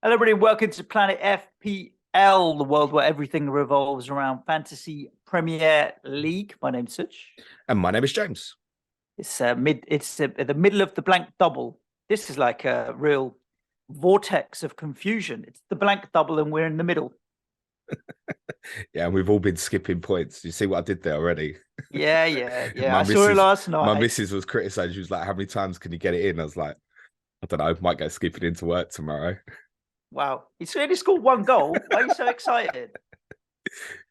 Hello, everybody. Welcome to Planet FPL, the world where everything revolves around Fantasy Premier League. My name's Suj. And my name is James. It's at the middle of the blank double. This is like a real vortex of confusion. It's the blank double and we're in the middle. Yeah, and we've all been skipping points. You see what I did there already? Yeah. I saw it last night. My missus was criticising. She was like, how many times can you get it in? I was like, I don't know, might go skipping into work tomorrow. Wow. He's only scored one goal. Why are you so excited?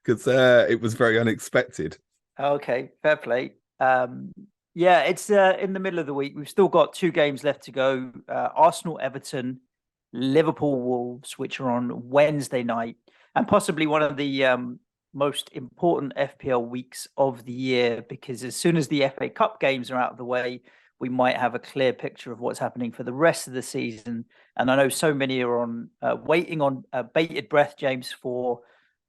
Because it was very unexpected. Okay, fair play. Yeah, it's in the middle of the week. We've still got 2 games left to go. Arsenal, Everton, Liverpool, Wolves, which are on Wednesday night, and possibly one of the most important FPL weeks of the year, because as soon as the FA Cup games are out of the way, we might have a clear picture of what's happening for the rest of the season. And I know so many are on waiting on bated breath, James, for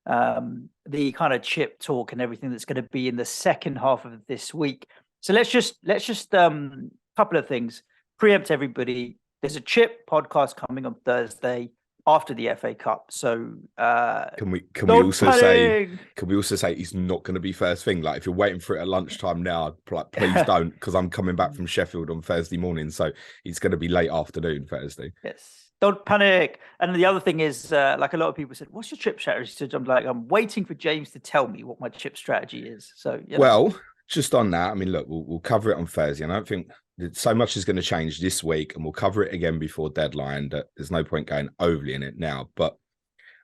the kind of chip talk and everything that's going to be in the second half of this week. So let's just couple of things, preempt everybody. There's a chip podcast coming on Thursday after the FA Cup. So can we also say he's not going to be first thing? Like, if you're waiting for it at lunchtime now, like, please don't, because I'm coming back from Sheffield on Thursday morning, so it's going to be late afternoon Thursday. Yes, don't panic. And the other thing is, like, a lot of people said, "What's your chip strategy?" So I'm like, I'm waiting for James to tell me what my chip strategy is. So well, just on that, I mean, look, we'll cover it on Thursday, and I don't think so much is going to change this week, and we'll cover it again before deadline. That there's no point going overly in it now. But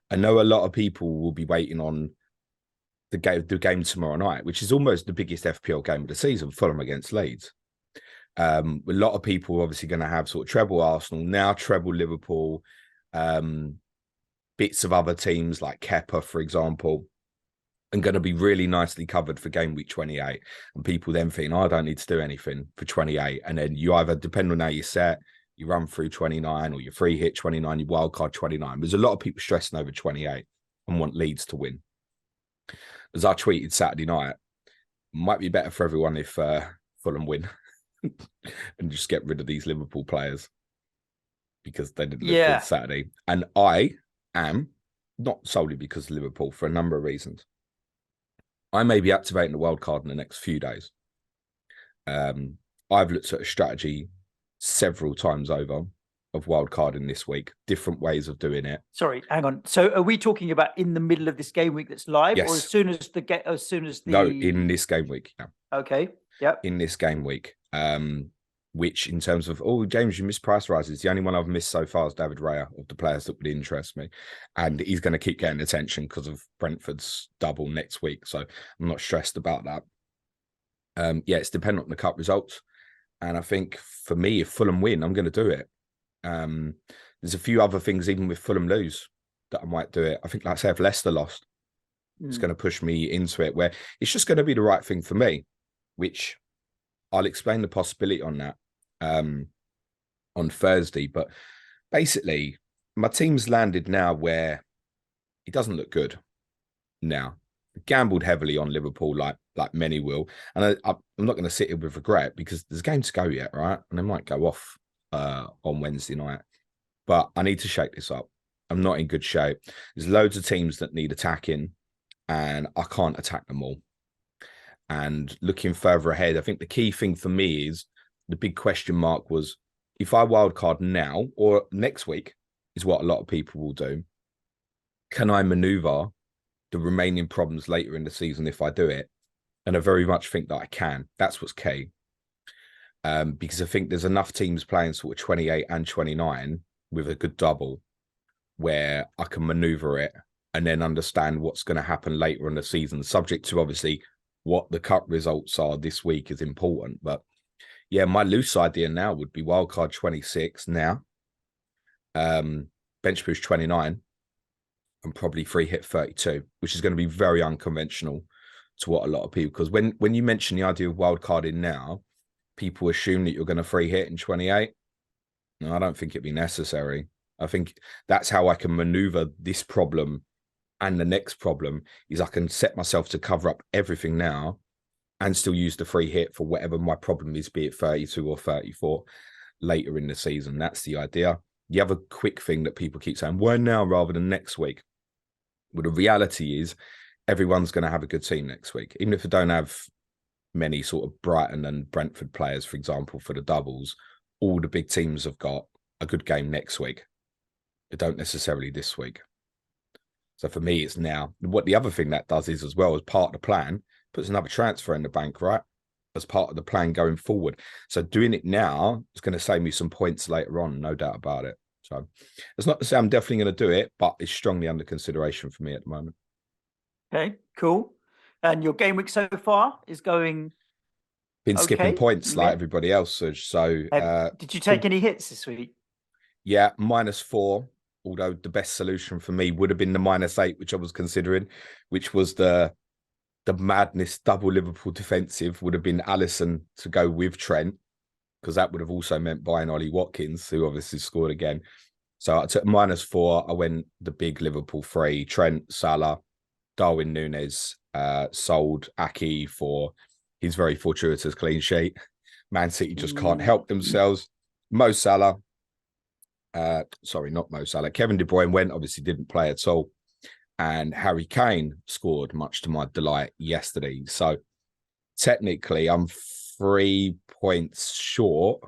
I know a lot of people will be waiting on the game tomorrow night, which is almost the biggest FPL game of the season, Fulham against Leeds. A lot of people are obviously going to have sort of treble Arsenal, now treble Liverpool, bits of other teams like Kepa, for example, and going to be really nicely covered for game week 28. And people then think, I don't need to do anything for 28. And then you either, depending on how you set, you run through 29, or you free hit 29, you wildcard 29. There's a lot of people stressing over 28 and want Leeds to win. As I tweeted Saturday night, might be better for everyone if Fulham win and just get rid of these Liverpool players, because they didn't look good Saturday. And I am, not solely because of Liverpool, for a number of reasons, I may be activating the wild card in the next few days. I've looked at a strategy several times over of wild carding this week, different ways of doing it. Sorry, hang on. So are we talking about in the middle of this game week that's live, yes, or as soon as No, in this game week. Yeah. Okay. Yeah. In this game week. Which, in terms of, James, you missed price rises. The only one I've missed so far is David Raya, of the players that would interest me. And he's going to keep getting attention because of Brentford's double next week. So I'm not stressed about that. It's dependent on the cup results. And I think for me, if Fulham win, I'm going to do it. There's a few other things, even with Fulham lose, that I might do it. I think, like I say, if Leicester lost, it's going to push me into it, where it's just going to be the right thing for me, which I'll explain the possibility on that on Thursday. But basically, my team's landed now where it doesn't look good now. Gambled heavily on Liverpool, like many will. And I'm not going to sit here with regret, because there's a game to go yet, right? And they might go off on Wednesday night. But I need to shake this up. I'm not in good shape. There's loads of teams that need attacking, and I can't attack them all. And looking further ahead, I think the key thing for me is, the big question mark was, if I wildcard now or next week, is what a lot of people will do, can I maneuver the remaining problems later in the season if I do it? And I very much think that I can. That's what's key. Because I think there's enough teams playing sort of 28 and 29 with a good double where I can maneuver it and then understand what's going to happen later in the season, subject to obviously what the cup results are this week is important. But yeah, my loose idea now would be wildcard 26 now, bench push 29, and probably free hit 32, which is going to be very unconventional to what a lot of people, because when you mention the idea of wildcarding now, people assume that you're going to free hit in 28. No, I don't think it'd be necessary. I think that's how I can maneuver this problem. And the next problem is I can set myself to cover up everything now and still use the free hit for whatever my problem is, be it 32 or 34 later in the season. That's the idea. the other quick thing that people keep saying, why now rather than next week? Well, the reality is everyone's going to have a good team next week. Even if they don't have many sort of Brighton and Brentford players, for example, for the doubles, all the big teams have got a good game next week. They don't necessarily this week. So for me, it's now. What the other thing that does is, as well as part of the plan, puts another transfer in the bank, right? As part of the plan going forward. So doing it now is going to save me some points later on, no doubt about it. So it's not to say I'm definitely going to do it, but it's strongly under consideration for me at the moment. Okay, cool. And your game week so far is going. Been skipping points like everybody else, Suj. So did you take any hits this week? Yeah, -4. Although the best solution for me would have been the -8, which I was considering, which was the madness double Liverpool defensive, would have been Alisson to go with Trent, because that would have also meant buying Ollie Watkins, who obviously scored again. So I took -4. I went the big Liverpool 3, Trent, Salah, Darwin Núñez, sold Aki for his very fortuitous clean sheet. Man City just can't help themselves. Mo Salah. Sorry, not Mo Salah. Kevin De Bruyne went, obviously didn't play at all. And Harry Kane scored, much to my delight, yesterday. So technically, I'm 3 points short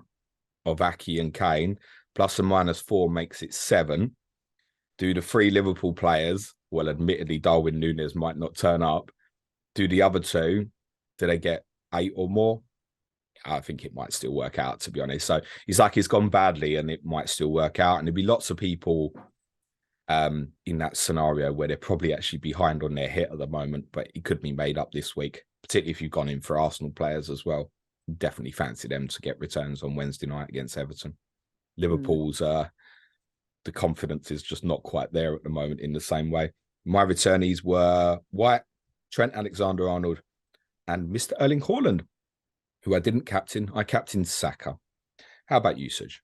of Aki and Kane. Plus and -4 makes it 7. Do the 3 Liverpool players, well, admittedly, Darwin Núñez might not turn up. Do the other 2, do they get 8 or more? I think it might still work out, to be honest. So it's like it's gone badly and it might still work out. And there'll be lots of people in that scenario where they're probably actually behind on their hit at the moment, but it could be made up this week, particularly if you've gone in for Arsenal players as well. Definitely fancy them to get returns on Wednesday night against Everton. Liverpool's the confidence is just not quite there at the moment in the same way. My returnees were White, Trent Alexander-Arnold, and Mr. Erling Haaland, who I didn't captain. I captained Saka. How about you, Suj?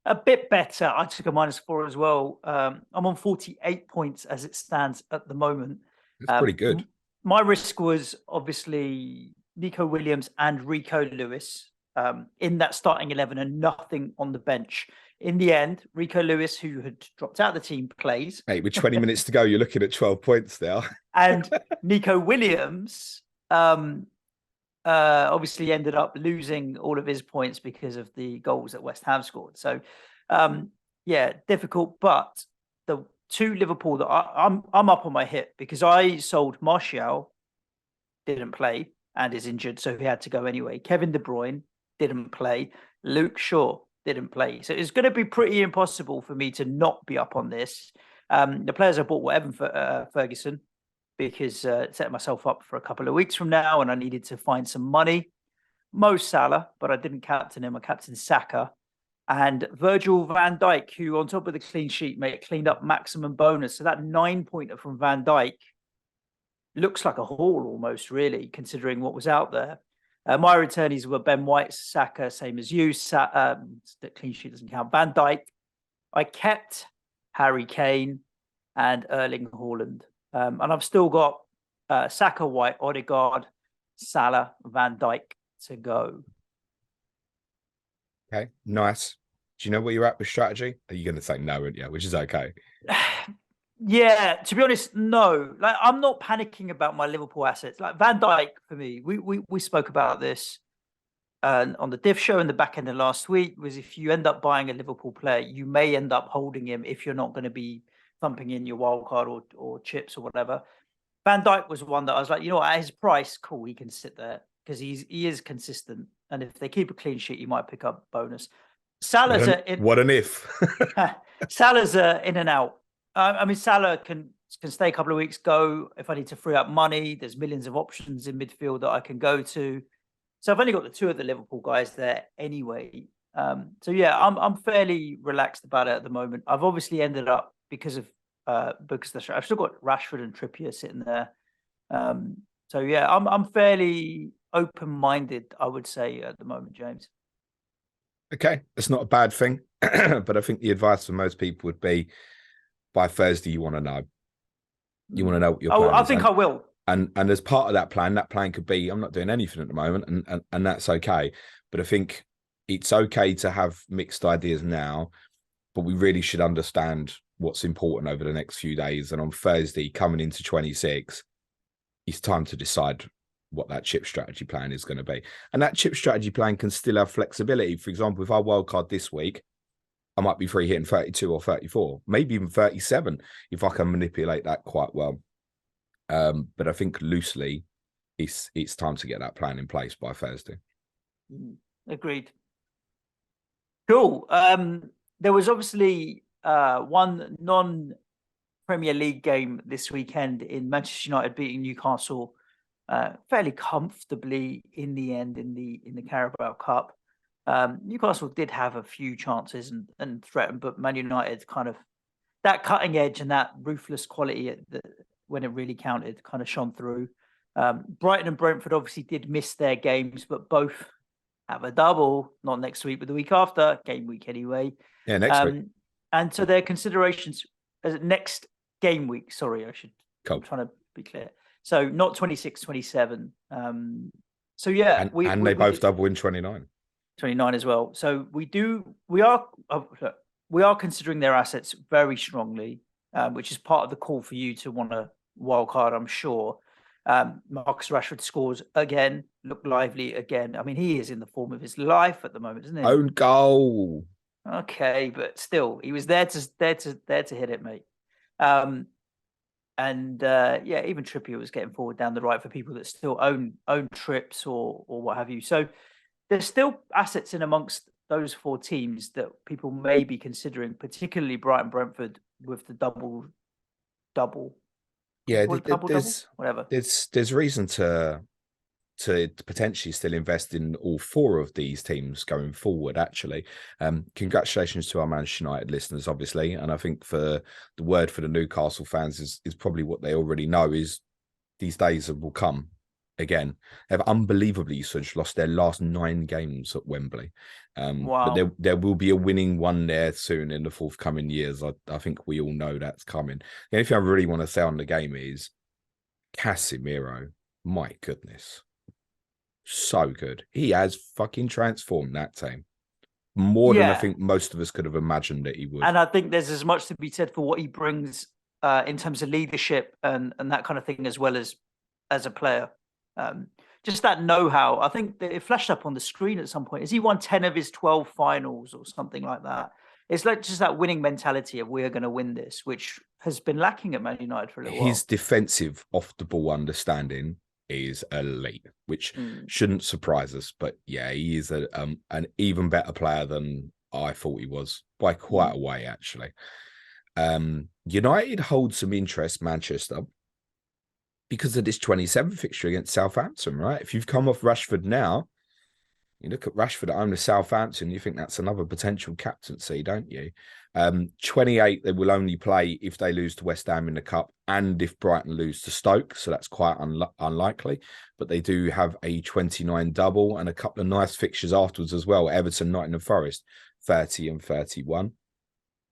A bit better. I took a -4 as well. I'm on 48 points as it stands at the moment. That's pretty good. My risk was obviously Nico Williams and Rico Lewis in that starting 11 and nothing on the bench. In the end, Rico Lewis, who had dropped out of the team, plays. Hey, with 20 minutes to go, you're looking at 12 points now. And Nico Williams obviously ended up losing all of his points because of the goals that West Ham scored. So, yeah, difficult. But the 2 Liverpool that I'm up on my hit because I sold Martial, didn't play and is injured, so he had to go anyway. Kevin De Bruyne didn't play. Luke Shaw didn't play. So it's going to be pretty impossible for me to not be up on this. The players I bought were Evan Ferguson, because setting myself up for a couple of weeks from now and I needed to find some money. Mo Salah, but I didn't captain him. I captained Saka. And Virgil van Dijk, who on top of the clean sheet, mate, cleaned up maximum bonus. So that 9-pointer from Van Dijk looks like a haul almost, really, considering what was out there. My returnees were Ben White, Saka, same as you. The clean sheet doesn't count. Van Dijk. I kept Harry Kane and Erling Haaland. And I've still got Saka, White, Odegaard, Salah, Van Dijk to go. Okay, nice. Do you know where you're at with strategy? Are you going to say no, aren't you? Which is okay. Yeah, to be honest, no. Like, I'm not panicking about my Liverpool assets. Like Van Dijk, for me, we spoke about this on the Diff show in the back end of last week, was if you end up buying a Liverpool player, you may end up holding him if you're not going to be thumping in your wild card or chips or whatever. Van Dijk was one that I was like, you know what, at his price, cool, he can sit there because he is consistent. And if they keep a clean sheet, you might pick up bonus. Salah's what an if. Salah's in and out. I mean, Salah can stay a couple of weeks, go if I need to free up money. There's millions of options in midfield that I can go to. So I've only got the 2 of the Liverpool guys there anyway. So yeah, I'm fairly relaxed about it at the moment. I've obviously ended up because I've still got Rashford and Trippier sitting there. So yeah, I'm fairly open-minded, I would say, at the moment, James. Okay, it's not a bad thing, but I think the advice for most people would be by Thursday you want to know. You want to know what your plan is. I think I will. And as part of that plan could be, I'm not doing anything at the moment, and that's okay. But I think it's okay to have mixed ideas now. but we really should understand what's important over the next few days. And on Thursday, coming into 26, it's time to decide what that chip strategy plan is going to be. And that chip strategy plan can still have flexibility. For example, if I wildcard this week, I might be free hitting 32 or 34, maybe even 37 if I can manipulate that quite well. But I think loosely, it's time to get that plan in place by Thursday. Agreed. Cool. There was obviously one non-Premier League game this weekend in Manchester United beating Newcastle fairly comfortably in the end in the Carabao Cup. Newcastle did have a few chances and threatened, but Man United kind of that cutting edge and that ruthless quality when it really counted kind of shone through. Brighton and Brentford obviously did miss their games, but both have a double, not next week, but the week after, game week anyway. Yeah, next week. And so their considerations as next game week, sorry, I'm trying to be clear. So not 26, 27. So yeah. And they both double in 29. 29 as well. So we are considering their assets very strongly, which is part of the call for you to want to wildcard, I'm sure. Marcus Rashford scores again, look lively again. I mean, he is in the form of his life at the moment, isn't he? Own goal. Okay, but still, he was there to hit it, mate. Yeah, even Trippier was getting forward down the right for people that still own trips or what have you. So there's still assets in amongst those four teams that people may be considering, particularly Brighton Brentford with the double. Yeah, whatever. There's reason to potentially still invest in all four of these teams going forward, actually. Congratulations to our Manchester United listeners, obviously. And I think for the word for the Newcastle fans is probably what they already know is these days will come again. They've unbelievably lost their last 9 games at Wembley. Wow. But there will be a winning one there soon in the forthcoming years. I think we all know that's coming. The only thing I really want to say on the game is Casemiro, my goodness. So good. He has fucking transformed that team more than I think most of us could have imagined that he would. And I think there's as much to be said for what he brings in terms of leadership and that kind of thing, as well as a player. Just that know-how. I think that it flashed up on the screen at some point. Has he won 10 of his 12 finals or something like that? It's like just that winning mentality of we're going to win this, which has been lacking at Man United for a little while. His defensive off-the-ball understanding is elite, which shouldn't surprise us. But yeah, he is an even better player than I thought he was by quite a way, actually. United hold some interest, Manchester, because of this 27 fixture against Southampton, right? If you've come off Rashford now, you look at Rashford at home to Southampton, you think that's another potential captaincy, don't you? 28, they will only play if they lose to West Ham in the Cup and if Brighton lose to Stoke, so that's quite unlikely. But they do have a 29 double and a couple of nice fixtures afterwards as well. Everton, Nottingham Forest, 30 and 31.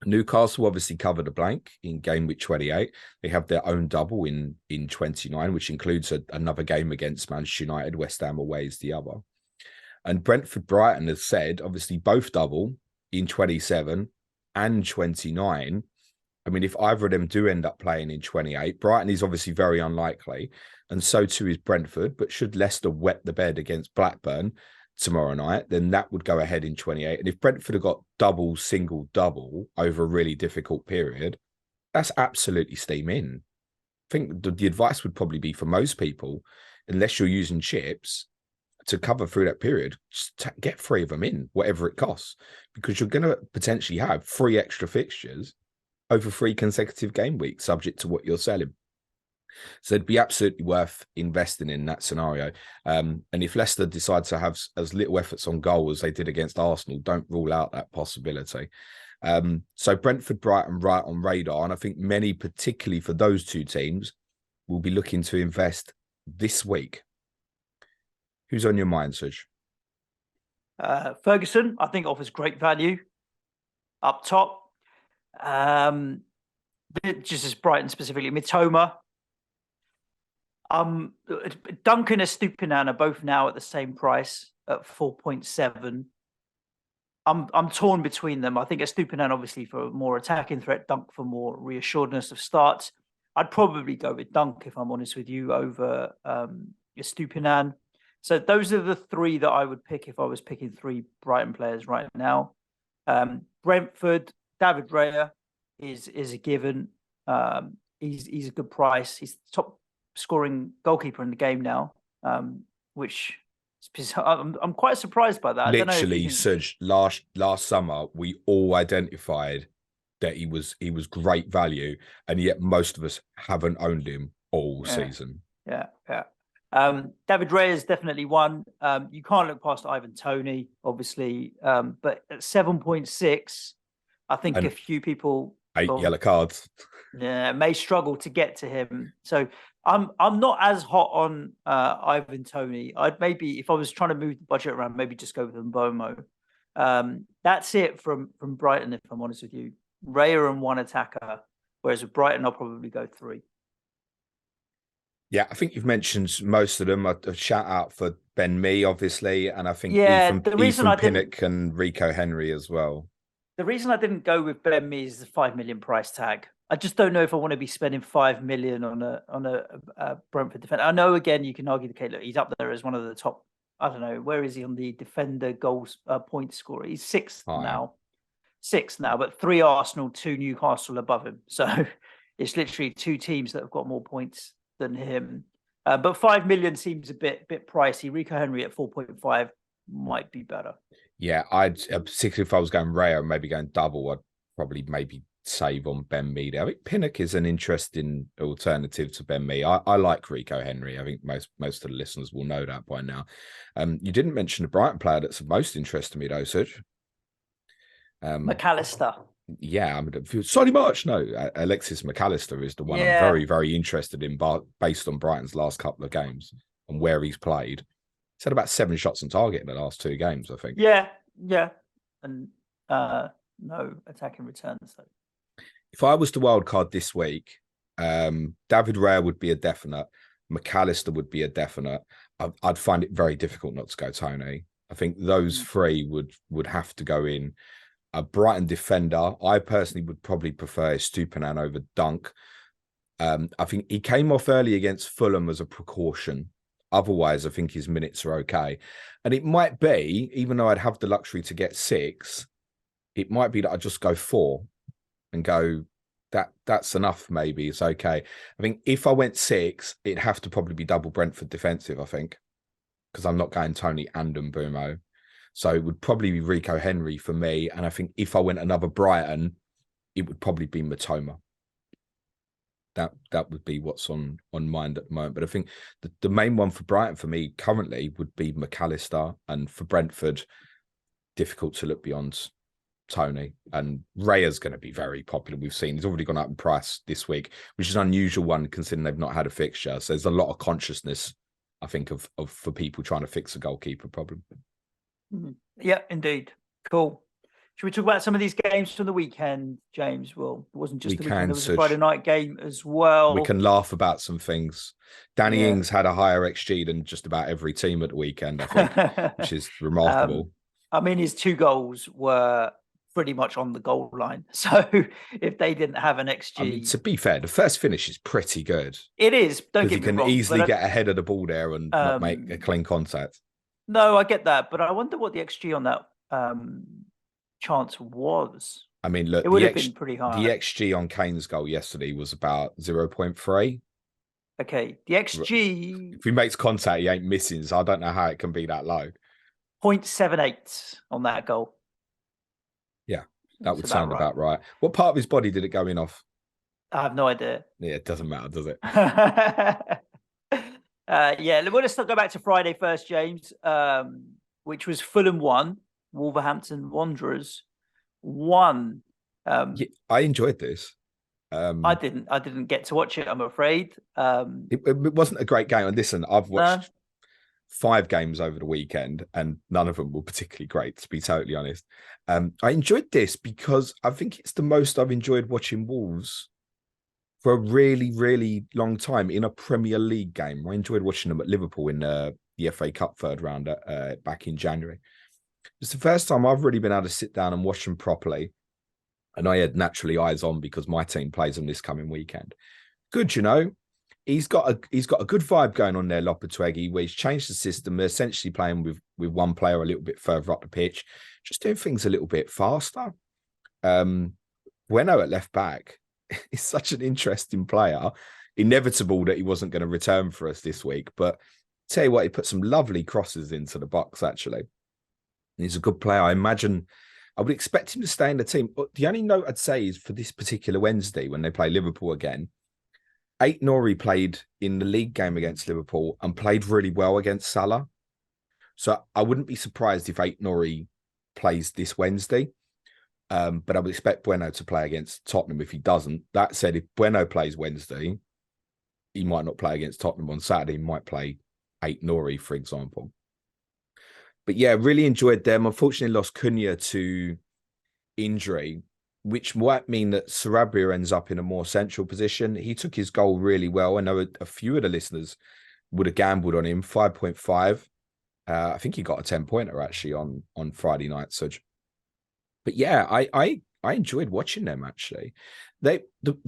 Newcastle obviously covered a blank in game week 28. They have their own double in 29, which includes another game against Manchester United. West Ham away is the other. And Brentford Brighton has said, obviously, both double in 27 and 29. I mean, if either of them do end up playing in 28, Brighton is obviously very unlikely. And so too is Brentford. But should Leicester wet the bed against Blackburn tomorrow night, then that would go ahead in 28. And if Brentford have got double, single, double over a really difficult period, that's absolutely steam in. I think the advice would probably be for most people, unless you're using chips, to cover through that period, just get 3 of them in, whatever it costs, because you're going to potentially have 3 extra fixtures over 3 consecutive game weeks, subject to what you're selling. So it'd be absolutely worth investing in that scenario. And if Leicester decide to have as little efforts on goal as they did against Arsenal, don't rule out that possibility. So Brentford, Brighton, right on radar. And I think many, particularly for those two teams, will be looking to invest this week. Who's on your mind, Suj? Ferguson, I think, offers great value up top. Just as Brighton specifically, Mitoma. Duncan and Stupinan are both now at the same price at 4.7. I'm torn between them. I think Estupiñán obviously for more attacking threat, Dunk for more reassuredness of starts. I'd probably go with Dunk if I'm honest with you over Estupiñán. So those are the three that I would pick if I was picking three Brighton players right now. Brentford, David Raya is a given. He's a good price. He's the top scoring goalkeeper in the game now, which I'm quite surprised by that. Literally, Suj, last summer we all identified that he was great value, and yet most of us haven't owned him all season. Yeah. David Raya is definitely one. You can't look past Ivan Toney, obviously, but at 7.6, I think a few people 8 yellow cards. Yeah, may struggle to get to him. So I'm not as hot on Ivan Toney. I'd maybe, if I was trying to move the budget around, maybe just go with Mbomo. That's it from Brighton, if I'm honest with you. Raya and one attacker, whereas with Brighton, I'll probably go 3. Yeah, I think you've mentioned most of them. A shout out for Ben Mee, obviously, and I think Ethan Pinnock and Rico Henry as well. The reason I didn't go with Ben Mee is the 5 million price tag. I just don't know if I want to be spending 5 million on a Brentford defender. I know, again, you can argue the case. Look, he's up there as one of the top. I don't know, where is he on the defender goals point scorer? He's 6th now. 6th now, but 3 Arsenal, 2 Newcastle above him. So it's literally 2 teams that have got more points than him. But 5 million seems a bit pricey. Rico Henry at 4.5 might be better. Yeah, I'd particularly if I was going Raya, maybe going double, I'd probably maybe save on Ben Mee. I think Pinnock is an interesting alternative to Ben Mee. I like Rico Henry. I think most of the listeners will know that by now. You didn't mention the Brighton player that's of most interest to me though, Suj. McAllister. Yeah, I mean, Solly March. No, Alexis McAllister is the one I'm very, very interested in, based on Brighton's last couple of games and where he's played. He's had about 7 shots on target in the last 2 games, I think. Yeah, and no attacking returns. So. If I was to wildcard this week, David Raya would be a definite. McAllister would be a definite. I'd find it very difficult not to go Toney. I think those 3 would have to go in. A Brighton defender, I personally would probably prefer Estupiñán over Dunk. I think he came off early against Fulham as a precaution. Otherwise, I think his minutes are okay. And it might be, even though I'd have the luxury to get 6, it might be that I just go 4 and go, that's enough, maybe. It's okay. I think if I went 6, it'd have to probably be double Brentford defensive, I think, because I'm not going Toney and Mbumo. So it would probably be Rico Henry for me. And I think if I went another Brighton, it would probably be Matoma. That would be what's on mind at the moment. But I think the main one for Brighton for me currently would be McAllister. And for Brentford, difficult to look beyond Toney. And Raya's going to be very popular. We've seen he's already gone up in price this week, which is an unusual one considering they've not had a fixture. So there's a lot of consciousness, I think, of for people trying to fix a goalkeeper problem. Yeah, indeed. Cool. Should we talk about some of these games from the weekend, James? Well, it wasn't just the weekend. There was a Friday night game as well. We can laugh about some things. Danny Ings had a higher XG than just about every team at the weekend, I think, which is remarkable. I mean, his 2 goals were pretty much on the goal line. So if they didn't have an XG... I mean, to be fair, the first finish is pretty good. It is. Don't get me wrong. You can easily get ahead of the ball there and not make a clean contact. No, I get that, but I wonder what the XG on that chance was. I mean, look, it would have been pretty high. The XG on Kane's goal yesterday was about 0.3. Okay, the XG... If he makes contact, he ain't missing, so I don't know how it can be that low. 0.78 on that goal. Yeah, that would sound about right. What part of his body did it go in off? I have no idea. Yeah, it doesn't matter, does it? Well, let's go back to Friday first, James, which was Fulham 1, Wolverhampton Wanderers 1. I enjoyed this. I didn't get to watch it, I'm afraid. It wasn't a great game. And listen, I've watched 5 games over the weekend, and none of them were particularly great, to be totally honest. I enjoyed this because I think it's the most I've enjoyed watching Wolves for a really, really long time in a Premier League game. I enjoyed watching them at Liverpool in the FA Cup 3rd round back in January. It's the first time I've really been able to sit down and watch them properly. And I had naturally eyes on because my team plays them this coming weekend. Good, you know. He's got a good vibe going on there, Lopetegui, where he's changed the system. They're essentially playing with one player a little bit further up the pitch, just doing things a little bit faster. Bueno at left back is such an interesting player. Inevitable that he wasn't going to return for us this week, but tell you what, he put some lovely crosses into the box, actually. And he's a good player. I imagine I would expect him to stay in the team. But the only note I'd say is for this particular Wednesday, when they play Liverpool again, Aït-Nouri played in the league game against Liverpool and played really well against Salah. So I wouldn't be surprised if Aït-Nouri plays this Wednesday. But I would expect Bueno to play against Tottenham if he doesn't. That said, if Bueno plays Wednesday, he might not play against Tottenham on Saturday. He might play Aït-Nouri, for example. But yeah, really enjoyed them. Unfortunately, lost Cunha to injury, which might mean that Sarabia ends up in a more central position. He took his goal really well. I know a few of the listeners would have gambled on him, 5.5. I think he got a 10-pointer actually on Friday night, Suj. But yeah, I enjoyed watching them actually. The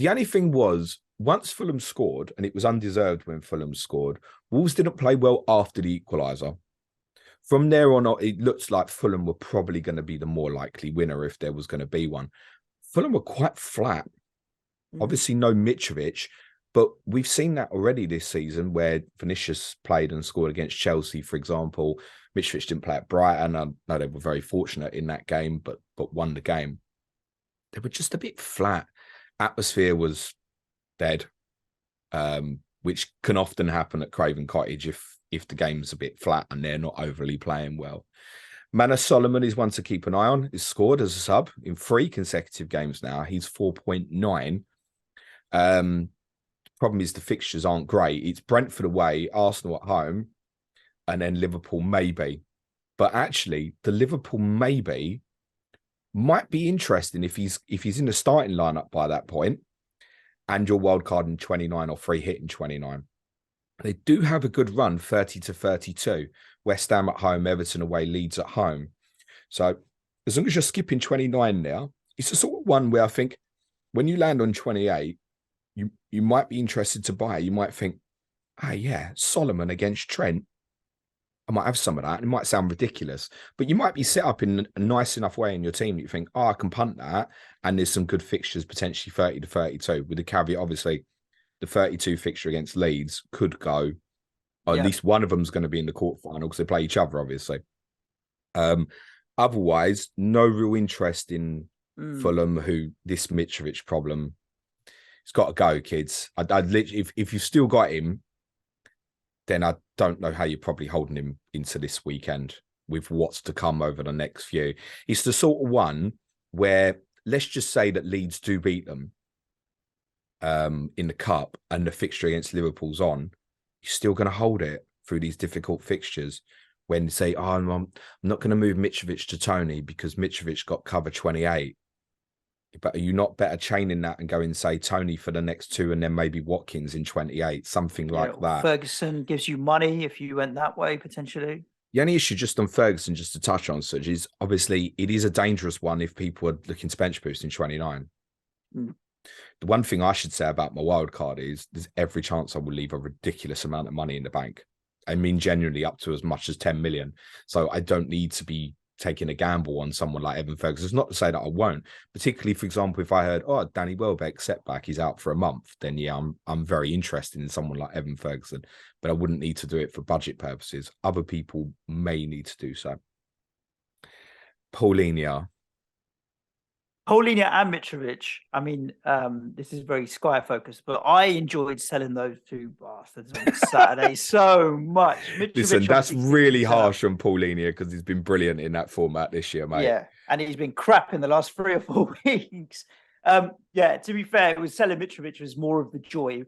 only thing was, once Fulham scored, and it was undeserved when Fulham scored, Wolves didn't play well after the equaliser. From there on, it looks like Fulham were probably going to be the more likely winner if there was going to be one. Fulham were quite flat. Obviously, no Mitrovic, but we've seen that already this season where Vinicius played and scored against Chelsea, for example. Mitrovic didn't play at Brighton. I know they were very fortunate in that game, but won the game. They were just a bit flat. Atmosphere was dead, which can often happen at Craven Cottage if the game's a bit flat and they're not overly playing well. Manus Solomon is one to keep an eye on. He's scored as a sub in 3 consecutive games now. He's 4.9. Problem is the fixtures aren't great. It's Brentford away, Arsenal at home, and then Liverpool maybe. But actually, the Liverpool maybe might be interesting if he's in the starting lineup by that point, and your wild card in 29 or free hit in 29. They do have a good run, 30-32. West Ham at home, Everton away, Leeds at home. So as long as you're skipping 29 now, it's the sort of one where I think when you land on 28, you might be interested to buy. You might think, yeah, Solomon against Trent. I might have some of that. It might sound ridiculous, but you might be set up in a nice enough way in your team that you think, I can punt that. And there's some good fixtures, potentially 30-32, with the caveat, obviously, the 32 fixture against Leeds could go. Or at least one of them's going to be in the quarterfinal because they play each other, obviously. Otherwise, no real interest in Fulham, who this Mitrovic problem, it's got to go, kids. I'd literally, if you've still got him, then I don't know how you're probably holding him into this weekend with what's to come over the next few. It's the sort of one where, let's just say that Leeds do beat them in the Cup and the fixture against Liverpool's on, you're still going to hold it through these difficult fixtures when you say, I'm not going to move Mitrovic to Tony because Mitrovic got cover 28. But are you not better chaining that and going, say, Tony for the next 2 and then maybe Watkins in 28, something like that? Ferguson gives you money if you went that way, potentially. The only issue just on Ferguson, just to touch on, Suj, is obviously it is a dangerous one if people are looking to bench boost in 29. The one thing I should say about my wild card is there's every chance I will leave a ridiculous amount of money in the bank. I mean, genuinely up to as much as 10 million. So I don't need to be taking a gamble on someone like Evan Ferguson. It's not to say that I won't, particularly, for example, if I heard, Danny Welbeck setback, he's out for a month, then yeah, I'm very interested in someone like Evan Ferguson, but I wouldn't need to do it for budget purposes. Other people may need to do so. Paulina and Mitrovic. I mean, this is very Sky focused, but I enjoyed selling those 2 bastards on Saturday so much. Mitrovic, listen, that's really harsh on Paulina because he's been brilliant in that format this year, mate. Yeah, and he's been crap in the last 3 or 4 weeks. Yeah, to be fair, it was selling Mitrovic was more of the joy,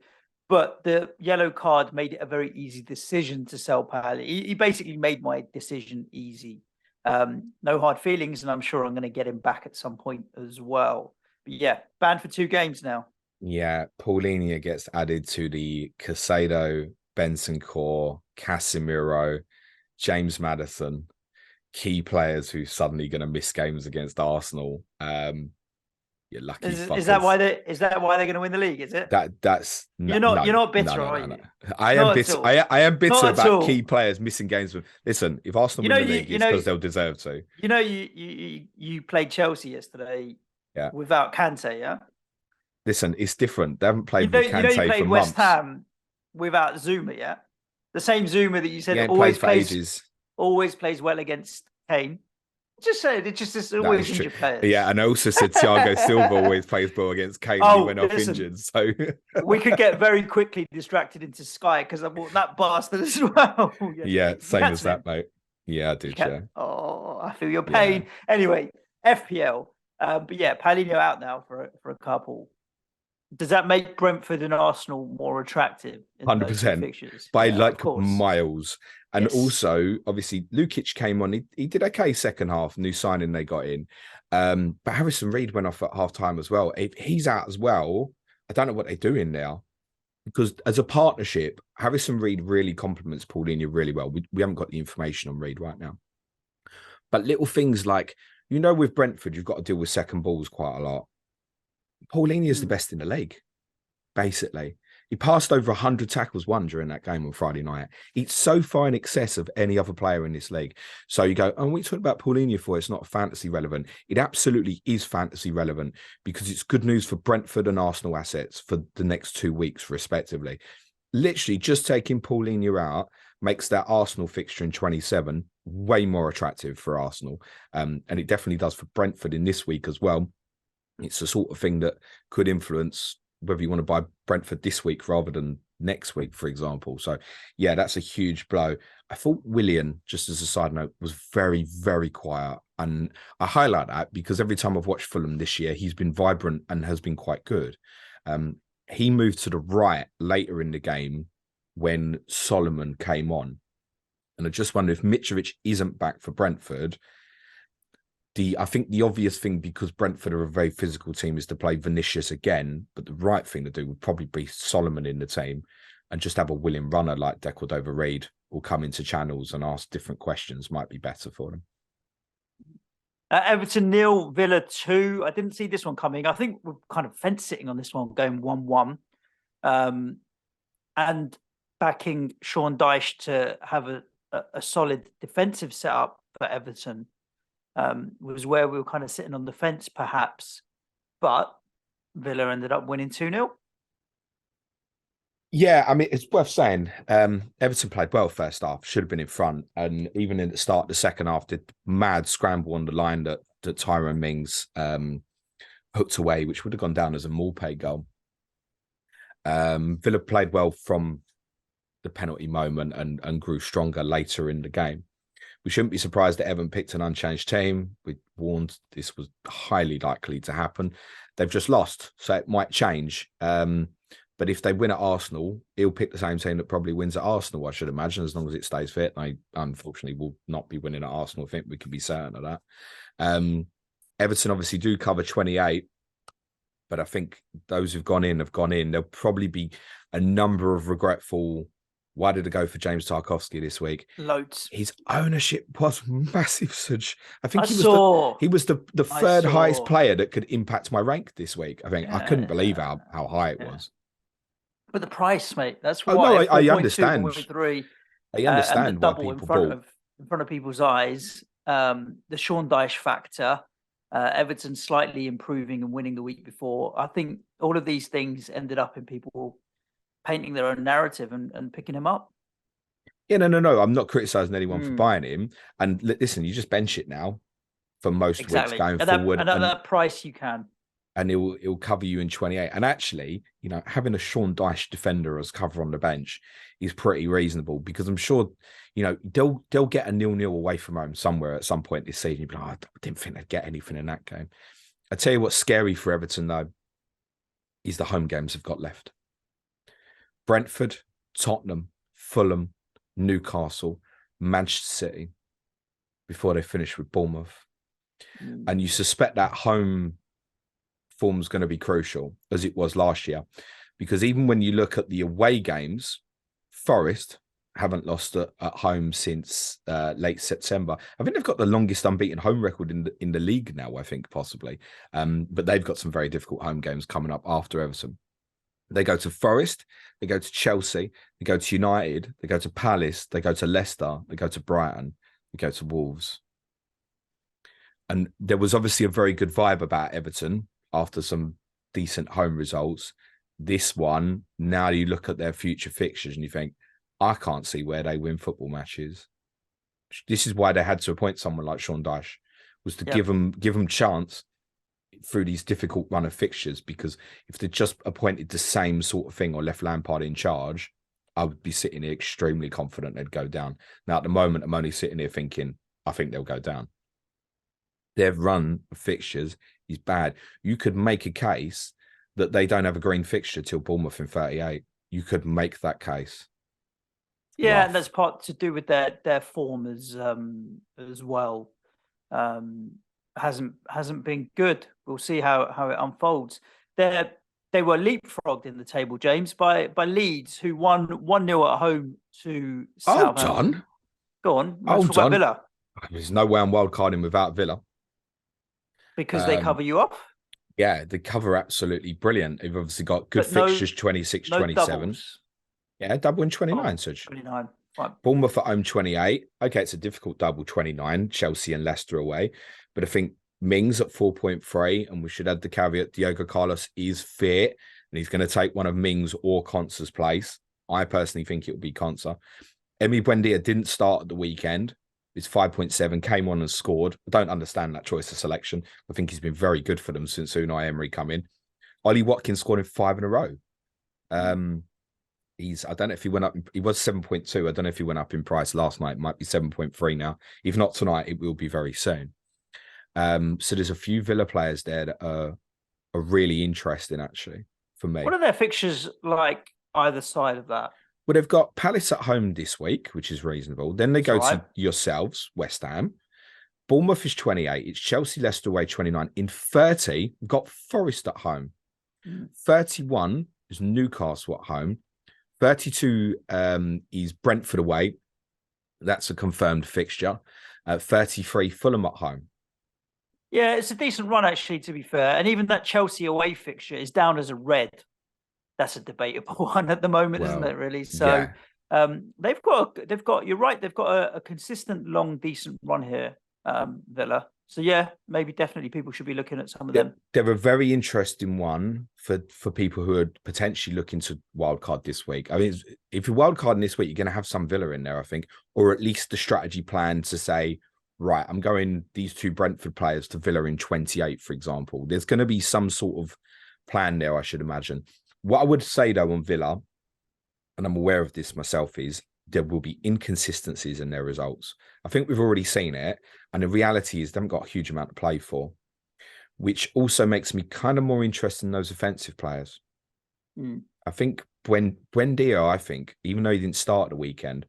but the yellow card made it a very easy decision to sell Paulina. He basically made my decision easy. No hard feelings, and I'm sure I'm going to get him back at some point as well. But yeah, banned for 2 games now. Yeah, Paulina gets added to the Casado, Bentancur, Casemiro, James Madison. key players who suddenly going to miss games against Arsenal. You lucky fuckers. Is that why they're going to win the league? Is it? That's you're not bitter, are you? I am bitter. I am bitter about key players missing games. Listen, if Arsenal win the league, it's because they'll deserve to. You played Chelsea yesterday. Yeah. Without Kante, yeah. Listen, it's different. They haven't played with Kante you played for West months. Ham without Zuma, yeah. The same Zuma that you said always plays well against Kane. Just said it just always injured players. Yeah, and I also said Thiago Silva always plays well against Kane when he went off injured. So we could get very quickly distracted into Sky because I bought that bastard as well. Yeah, same as that, mate. Yeah, I did. Yeah. Oh, I feel your pain. Yeah. Anyway, FPL. But yeah, Paulina out now for a couple. Does that make Brentford and Arsenal more attractive? 100% by miles. And also, obviously, Lukic came on. He did okay second half, new signing they got in. But Harrison Reed went off at half time as well. If he's out as well, I don't know what they're doing now. Because as a partnership, Harrison Reed really complements Paulina really well. We haven't got the information on Reed right now. But little things like, with Brentford, you've got to deal with second balls quite a lot. Paulina is the best in the league, basically. He passed over 100 tackles won during that game on Friday night. It's so far in excess of any other player in this league. So you go, we talking about Paulina for it's not fantasy relevant. It absolutely is fantasy relevant because it's good news for Brentford and Arsenal assets for the next 2 weeks, respectively. Literally, just taking Paulina out makes that Arsenal fixture in 27 way more attractive for Arsenal. And it definitely does for Brentford in this week as well. It's the sort of thing that could influence whether you want to buy Brentford this week rather than next week, for example. So, yeah, that's a huge blow. I thought Willian, just as a side note, was very, very quiet. And I highlight that because every time I've watched Fulham this year, he's been vibrant and has been quite good. He moved to the right later in the game when Solomon came on. And I just wonder if Mitrovic isn't back for Brentford. I think the obvious thing, because Brentford are a very physical team, is to play Vinicius again. But the right thing to do would probably be Solomon in the team and just have a willing runner like Decordova-Reid will come into channels and ask different questions. Might be better for them. Everton 0, Villa 2. I didn't see this one coming. I think we're kind of fence sitting on this one, going 1-1. And backing Sean Dyche to have a solid defensive setup for Everton. Was where we were kind of sitting on the fence, perhaps, but Villa ended up winning 2-0. Yeah, I mean, it's worth saying Everton played well first half, should have been in front, and even in the start of the second half, did mad scramble on the line that Tyrone Mings hooked away, which would have gone down as a Maupay goal. Villa played well from the penalty moment and grew stronger later in the game. We shouldn't be surprised that Everton picked an unchanged team. We warned this was highly likely to happen. They've just lost, so it might change. But if they win at Arsenal, he'll pick the same team that probably wins at Arsenal, I should imagine, as long as it stays fit. They unfortunately will not be winning at Arsenal. I think we can be certain of that. Everton obviously do cover 28, but I think those who've gone in have gone in. There'll probably be a number of regretful. Why did it go for James Tarkowski this week? Loads. His ownership was massive, Suj. I think he was the third highest player that could impact my rank this week. I think I couldn't believe how high it was. But the price, mate, that's why. I understand. I understand and the double in front of people's eyes. The Sean Dyche factor, Everton slightly improving and winning the week before. I think all of these things ended up in people painting their own narrative and picking him up. Yeah, no. I'm not criticizing anyone for buying him. And listen, you just bench it now for most weeks going forward. And at that price, you can. And he'll cover you in 28. And actually, having a Sean Dyche defender as cover on the bench is pretty reasonable because I'm sure, they'll get a 0-0 away from home somewhere at some point this season. You'll be like, I didn't think they'd get anything in that game. I tell you what's scary for Everton, though, is the home games they've got left. Brentford, Tottenham, Fulham, Newcastle, Manchester City before they finish with Bournemouth. And you suspect that home form's going to be crucial as it was last year. Because even when you look at the away games, Forest, haven't lost at home since late September. I think they've got the longest unbeaten home record in the league now, I think, possibly. But they've got some very difficult home games coming up after Everton. They go to Forest, they go to Chelsea, they go to United, they go to Palace, they go to Leicester, they go to Brighton, they go to Wolves. And there was obviously a very good vibe about Everton after some decent home results. This one, now you look at their future fixtures and you think, I can't see where they win football matches. This is why they had to appoint someone like Sean Dyche, was to give them chance through these difficult run of fixtures, because if they just appointed the same sort of thing or left Lampard in charge, I would be sitting here extremely confident they'd go down. Now, at the moment, I'm only sitting here thinking, I think they'll go down. Their run of fixtures is bad. You could make a case that they don't have a green fixture till Bournemouth in 38. You could make that case. Yeah, and that's part to do with their form as well. Hasn't been good. We'll see how it unfolds. They were leapfrogged in the table, James, by Leeds, who won 1-0 at home to Southampton. Go on. Let's talk about Villa. There's no way I'm wildcarding without Villa. Because they cover you up? Yeah, they cover absolutely brilliant. They've obviously got good fixtures, 26, 27. Doubles. Yeah, double in 29, Suj. 29. Fine. Bournemouth at home 28. Okay, it's a difficult double, 29. Chelsea and Leicester away. But I think Mings at 4.3, and we should add the caveat, Diogo Carlos is fit, and he's going to take one of Mings or Konsa's place. I personally think it will be Konsa. Emi Buendia didn't start at the weekend. He's 5.7, came on and scored. I don't understand that choice of selection. I think he's been very good for them since Unai Emery come in. Ollie Watkins scored in 5 in a row. I don't know if he went up. He was 7.2. I don't know if he went up in price last night. It might be 7.3 now. If not tonight, it will be very soon. So there's a few Villa players there that are really interesting, actually, for me. What are their fixtures like either side of that? Well, they've got Palace at home this week, which is reasonable. Then they go to yourselves, West Ham. Bournemouth is 28. It's Chelsea, Leicester away, 29. In 30, we've got Forest at home. 31 is Newcastle at home. 32 is Brentford away. That's a confirmed fixture. 33, Fulham at home. Yeah, it's a decent run, actually, to be fair. And even that Chelsea away fixture is down as a red. That's a debatable one at the moment, isn't it, really? So they've got, you're right, they've got a consistent, long, decent run here, Villa. So yeah, maybe definitely people should be looking at some of them. They're a very interesting one for people who are potentially looking to wildcard this week. I mean, if you're wildcarding this week, you're going to have some Villa in there, I think, or at least the strategy plan to say, right, I'm going these 2 Brentford players to Villa in 28, for example. There's going to be some sort of plan there, I should imagine. What I would say, though, on Villa, and I'm aware of this myself, is there will be inconsistencies in their results. I think we've already seen it. And the reality is they haven't got a huge amount to play for, which also makes me kind of more interested in those offensive players. I think Buendia, even though he didn't start the weekend,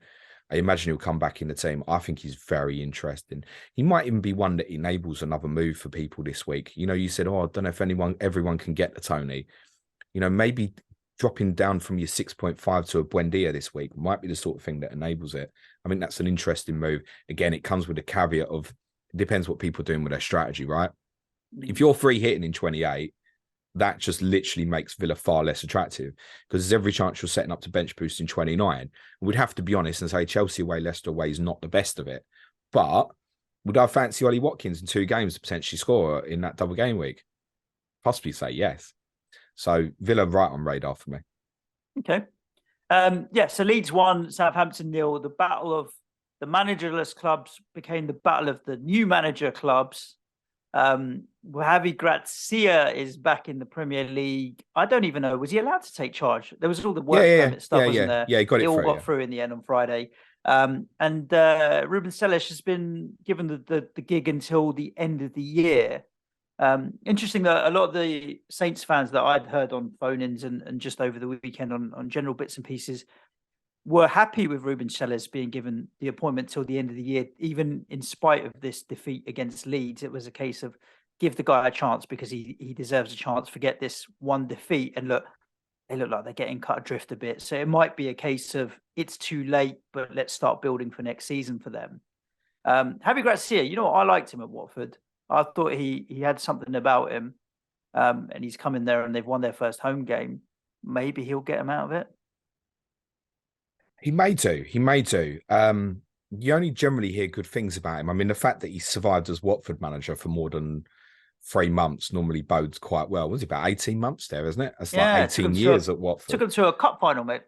I imagine he'll come back in the team. I think he's very interesting. He might even be one that enables another move for people this week. You know, you said, I don't know if everyone can get to Tony. You know, maybe dropping down from your 6.5 to a Buendia this week might be the sort of thing that enables it. I think that's an interesting move. Again, it comes with a caveat of, it depends what people are doing with their strategy, right? If you're free hitting in 28, that just literally makes Villa far less attractive, because there's every chance you're setting up to bench boost in 29. We'd have to be honest and say Chelsea away, Leicester away is not the best of it. But would I fancy Ollie Watkins in 2 games to potentially score in that double game week? Possibly say yes. So Villa right on radar for me. Okay. So Leeds won, Southampton 0. The battle of the managerless clubs became the battle of the new manager clubs. Javi Gracia is back in the Premier League. I don't even know, was he allowed to take charge? There was all the work permit stuff, wasn't there? Yeah, he got it all through, got through in the end on Friday. And Ruben Celis has been given the gig until the end of the year. Interesting that a lot of the Saints fans that I'd heard on phone-ins and just over the weekend on general bits and pieces were happy with Ruben Celis being given the appointment till the end of the year, even in spite of this defeat against Leeds. It was a case of give the guy a chance because he deserves a chance, forget this one defeat. And look, they look like they're getting cut adrift a bit. So it might be a case of it's too late, but let's start building for next season for them. Javi Gracia, you know what? I liked him at Watford. I thought he had something about him, and he's come in there and they've won their first home game. Maybe he'll get him out of it. He may do. He may do. You only generally hear good things about him. I mean, the fact that he survived as Watford manager for more than 3 months normally bodes quite well. Was he about 18 months there, isn't it? That's like 18 years at Watford. Took him to a cup final, mate.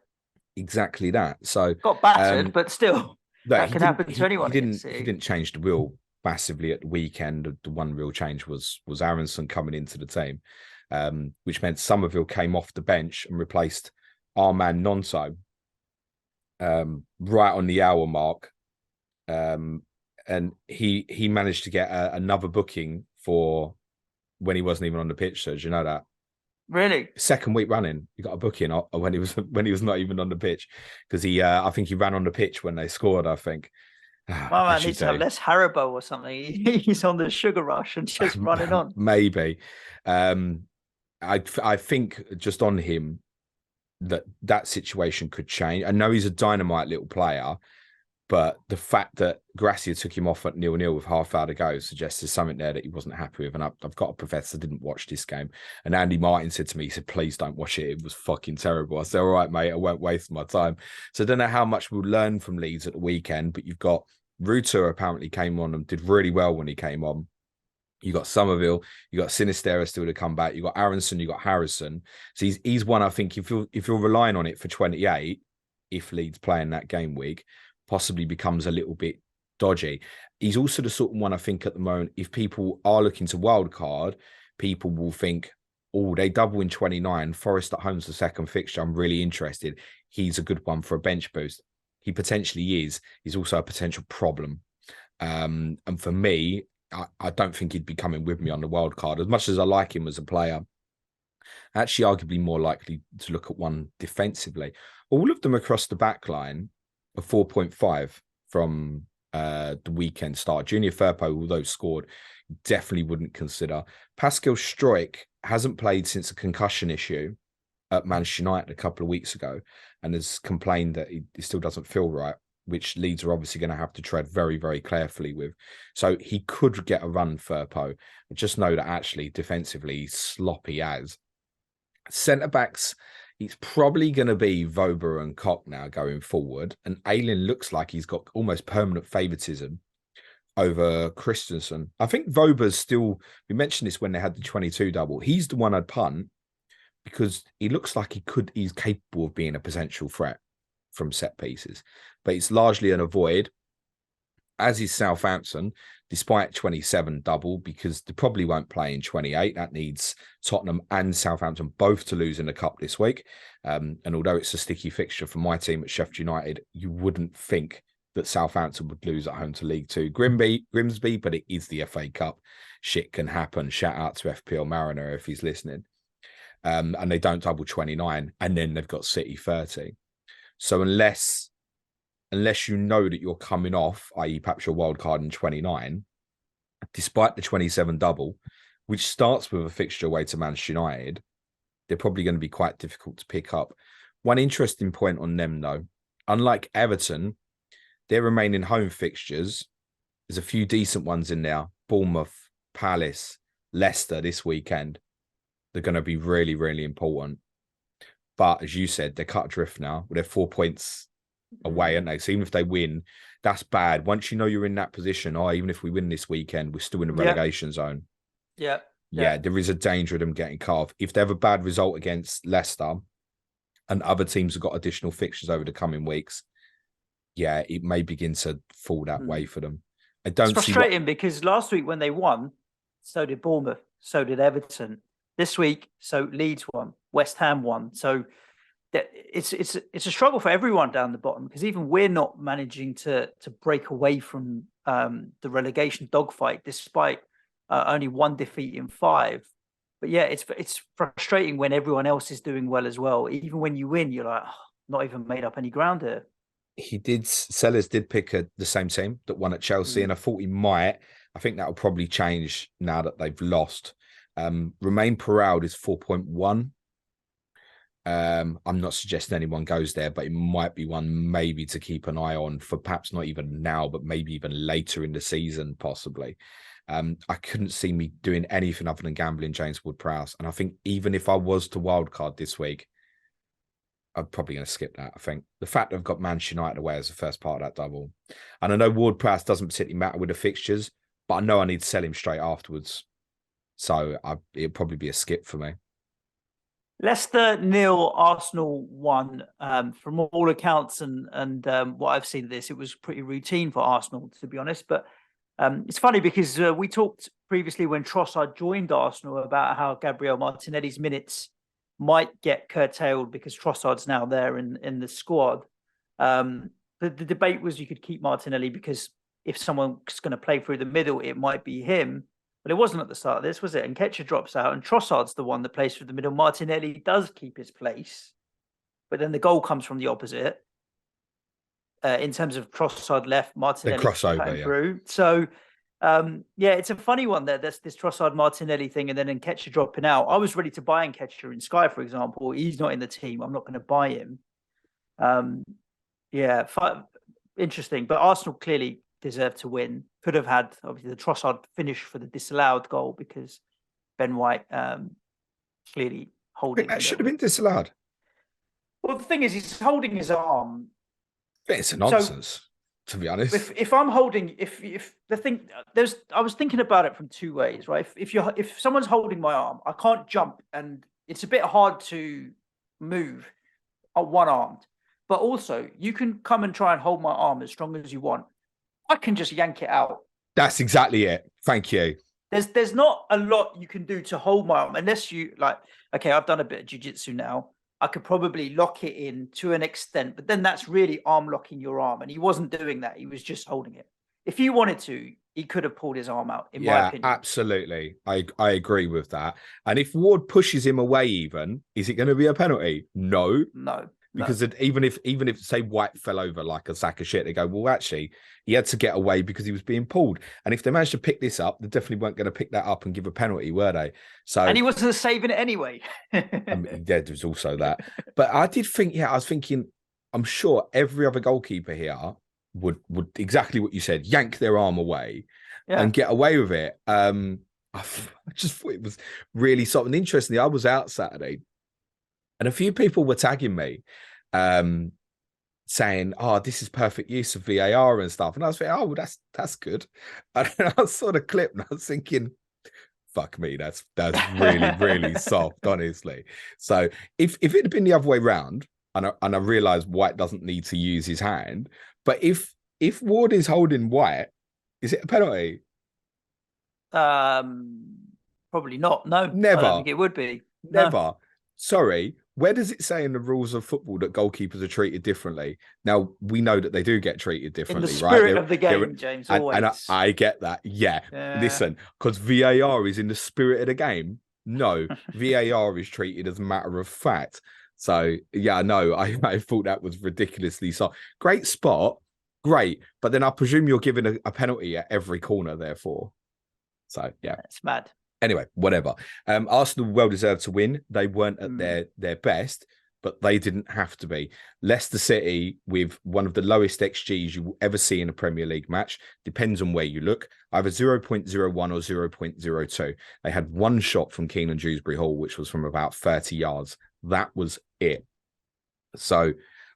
Exactly that. So got battered, but still, that can happen to anyone. He didn't change the wheel massively at the weekend. The one real change was Aronson coming into the team, which meant Somerville came off the bench and replaced our man Nonso right on the hour mark. And he managed to get another booking for when he wasn't even on the pitch. So you know that? Really? Second week running, he got a booking when he was not even on the pitch, because I think he ran on the pitch when they scored. I think. My man needs to have less Haribo or something. He's on the sugar rush and just running on. Maybe. I think just on him that situation could change. I know he's a dynamite little player, but the fact that Gracia took him off at 0-0 with half hour to go suggests there's something there that he wasn't happy with. And I've got a professor didn't watch this game. And Andy Martin said to me, he said, please don't watch it. It was fucking terrible. I said, all right, mate, I won't waste my time. So I don't know how much we'll learn from Leeds at the weekend, but you've got Ruter apparently came on and did really well when he came on. You got Somerville, you got Sinistera still to come back. You got Aronson, you got Harrison. So he's one, I think, if you're relying on it for 28, if Leeds playing that game week, possibly becomes a little bit dodgy. He's also the sort of one, I think, at the moment, if people are looking to wildcard, people will think, oh, they double in 29. Forest at home's the second fixture. I'm really interested. He's a good one for a bench boost. He potentially is. He's also a potential problem. And for me, I don't think he'd be coming with me on the wild card. As much as I like him as a player, actually arguably more likely to look at one defensively. All of them across the back line a 4.5 from the weekend start. Junior Firpo, although scored, definitely wouldn't consider. Pascal Struijk hasn't played since a concussion issue at Manchester United a couple of weeks ago and has complained that he still doesn't feel right, which Leeds are obviously going to have to tread very, very carefully with. So he could get a run, Firpo. Just know that actually defensively he's sloppy as. Centre-backs, it's probably going to be Vober and Koch now going forward. And Ayling looks like he's got almost permanent favouritism over Christensen. I think Vober's still, we mentioned this when they had the 22 double. He's the one I'd punt because he looks like he's capable of being a potential threat from set pieces. But it's largely an avoid, as is Southampton, despite 27 double, because they probably won't play in 28. That needs Tottenham and Southampton both to lose in the cup this week. And although it's a sticky fixture for my team at Sheffield United, you wouldn't think that Southampton would lose at home to League Two Grimsby, but it is the FA Cup. Shit can happen. Shout out to FPL Mariner if he's listening. And they don't double 29, and then they've got City 30. So unless you know that you're coming off, i.e. perhaps your wild card in 29, despite the 27 double, which starts with a fixture away to Manchester United, they're probably going to be quite difficult to pick up. One interesting point on them, though, unlike Everton, their remaining home fixtures, there's a few decent ones in there. Bournemouth, Palace, Leicester this weekend. They're going to be really, really important. But as you said, they're cut adrift now. They're 4 points away, aren't they? So even if they win, that's bad. Once you know you're in that position, even if we win this weekend, we're still in the relegation zone. Yeah, there is a danger of them getting cut off. If they have a bad result against Leicester and other teams have got additional fixtures over the coming weeks, it may begin to fall that way for them. It's frustrating because last week when they won, so did Bournemouth, so did Everton. This week, so Leeds won, West Ham won. So it's a struggle for everyone down the bottom because even we're not managing to break away from the relegation dogfight despite only one defeat in 5. But it's frustrating when everyone else is doing well as well. Even when you win, you're like, not even made up any ground here. Sellers did pick the same team that won at Chelsea, and I thought he might. I think that will probably change now that they've lost. Romain Perraud is 4.1. I'm not suggesting anyone goes there, but it might be one maybe to keep an eye on for perhaps not even now, but maybe even later in the season, possibly. I couldn't see me doing anything other than gambling James Ward-Prowse. And I think even if I was to wildcard this week, I'm probably going to skip that. I think the fact that I've got Manchester United away as the first part of that double. And I know Ward-Prowse doesn't particularly matter with the fixtures, but I know I need to sell him straight afterwards. So it'll probably be a skip for me. Leicester 0, Arsenal 1. From all accounts and what I've seen of this, it was pretty routine for Arsenal, to be honest. But it's funny because we talked previously when Trossard joined Arsenal about how Gabriel Martinelli's minutes might get curtailed because Trossard's now there in the squad. The debate was you could keep Martinelli because if someone's going to play through the middle, it might be him. But it wasn't at the start of this, was it? And Ketcher drops out and Trossard's the one that plays through the middle. Martinelli does keep his place, but then the goal comes from the opposite. In terms of Trossard left, Martinelli crossover through. So, it's a funny one there. That's this Trossard Martinelli thing, and then Nketiah dropping out. I was ready to buy Nketiah in Sky, for example. He's not in the team. I'm not going to buy him. Interesting. But Arsenal clearly deserved to win. Could have had obviously the Trossard finish for the disallowed goal because Ben White clearly holding. That should have been disallowed. Well, the thing is, he's holding his arm. It's a nonsense. To be honest, if I'm holding, if the thing I was thinking about it from two ways, right? If someone's holding my arm, I can't jump, and it's a bit hard to move one armed. But also, you can come and try and hold my arm as strong as you want. I can just yank it out. That's exactly it. Thank you. There's not a lot you can do to hold my arm unless you okay, I've done a bit of jiu-jitsu now. I could probably lock it in to an extent, but then that's really arm locking your arm. And he wasn't doing that. He was just holding it. If he wanted to, he could have pulled his arm out, in my opinion. Absolutely. I agree with that. And if Ward pushes him away even, is it going to be a penalty? No. Because even if say White fell over like a sack of shit, they go, well, actually, he had to get away because he was being pulled. And if they managed to pick this up, they definitely weren't going to pick that up and give a penalty, were they? So, and he wasn't saving it anyway. There was also that. But I did think, I was thinking, I'm sure every other goalkeeper here would exactly what you said, yank their arm away and get away with it. I just thought it was really something interesting. I was out Saturday, and a few people were tagging me, saying, "Oh, this is perfect use of VAR and stuff." And I was thinking, "Oh, well, that's good." And I saw the clip, and I was thinking, "Fuck me, that's really really soft, honestly." So if it had been the other way round, and I realised White doesn't need to use his hand, but if Ward is holding White, is it a penalty? Probably not. No, never. I don't think it would be. Never. No. Sorry. Where does it say in the rules of football that goalkeepers are treated differently? Now, we know that they do get treated differently, in the right? spirit of the game, James, always. And I get that. Yeah. Listen, because VAR is in the spirit of the game. No, VAR is treated as a matter of fact. So, yeah, no, I thought that was ridiculously soft. Great spot. Great. But then I presume you're giving a penalty at every corner, therefore. So, yeah. It's mad. Anyway, whatever. Arsenal well deserved to win. They weren't at their best, but they didn't have to be. Leicester City with one of the lowest XGs you will ever see in a Premier League match. Depends on where you look. Either 0.01 or 0.02. They had one shot from Keenan Dewsbury Hall, which was from about 30 yards. That was it. So,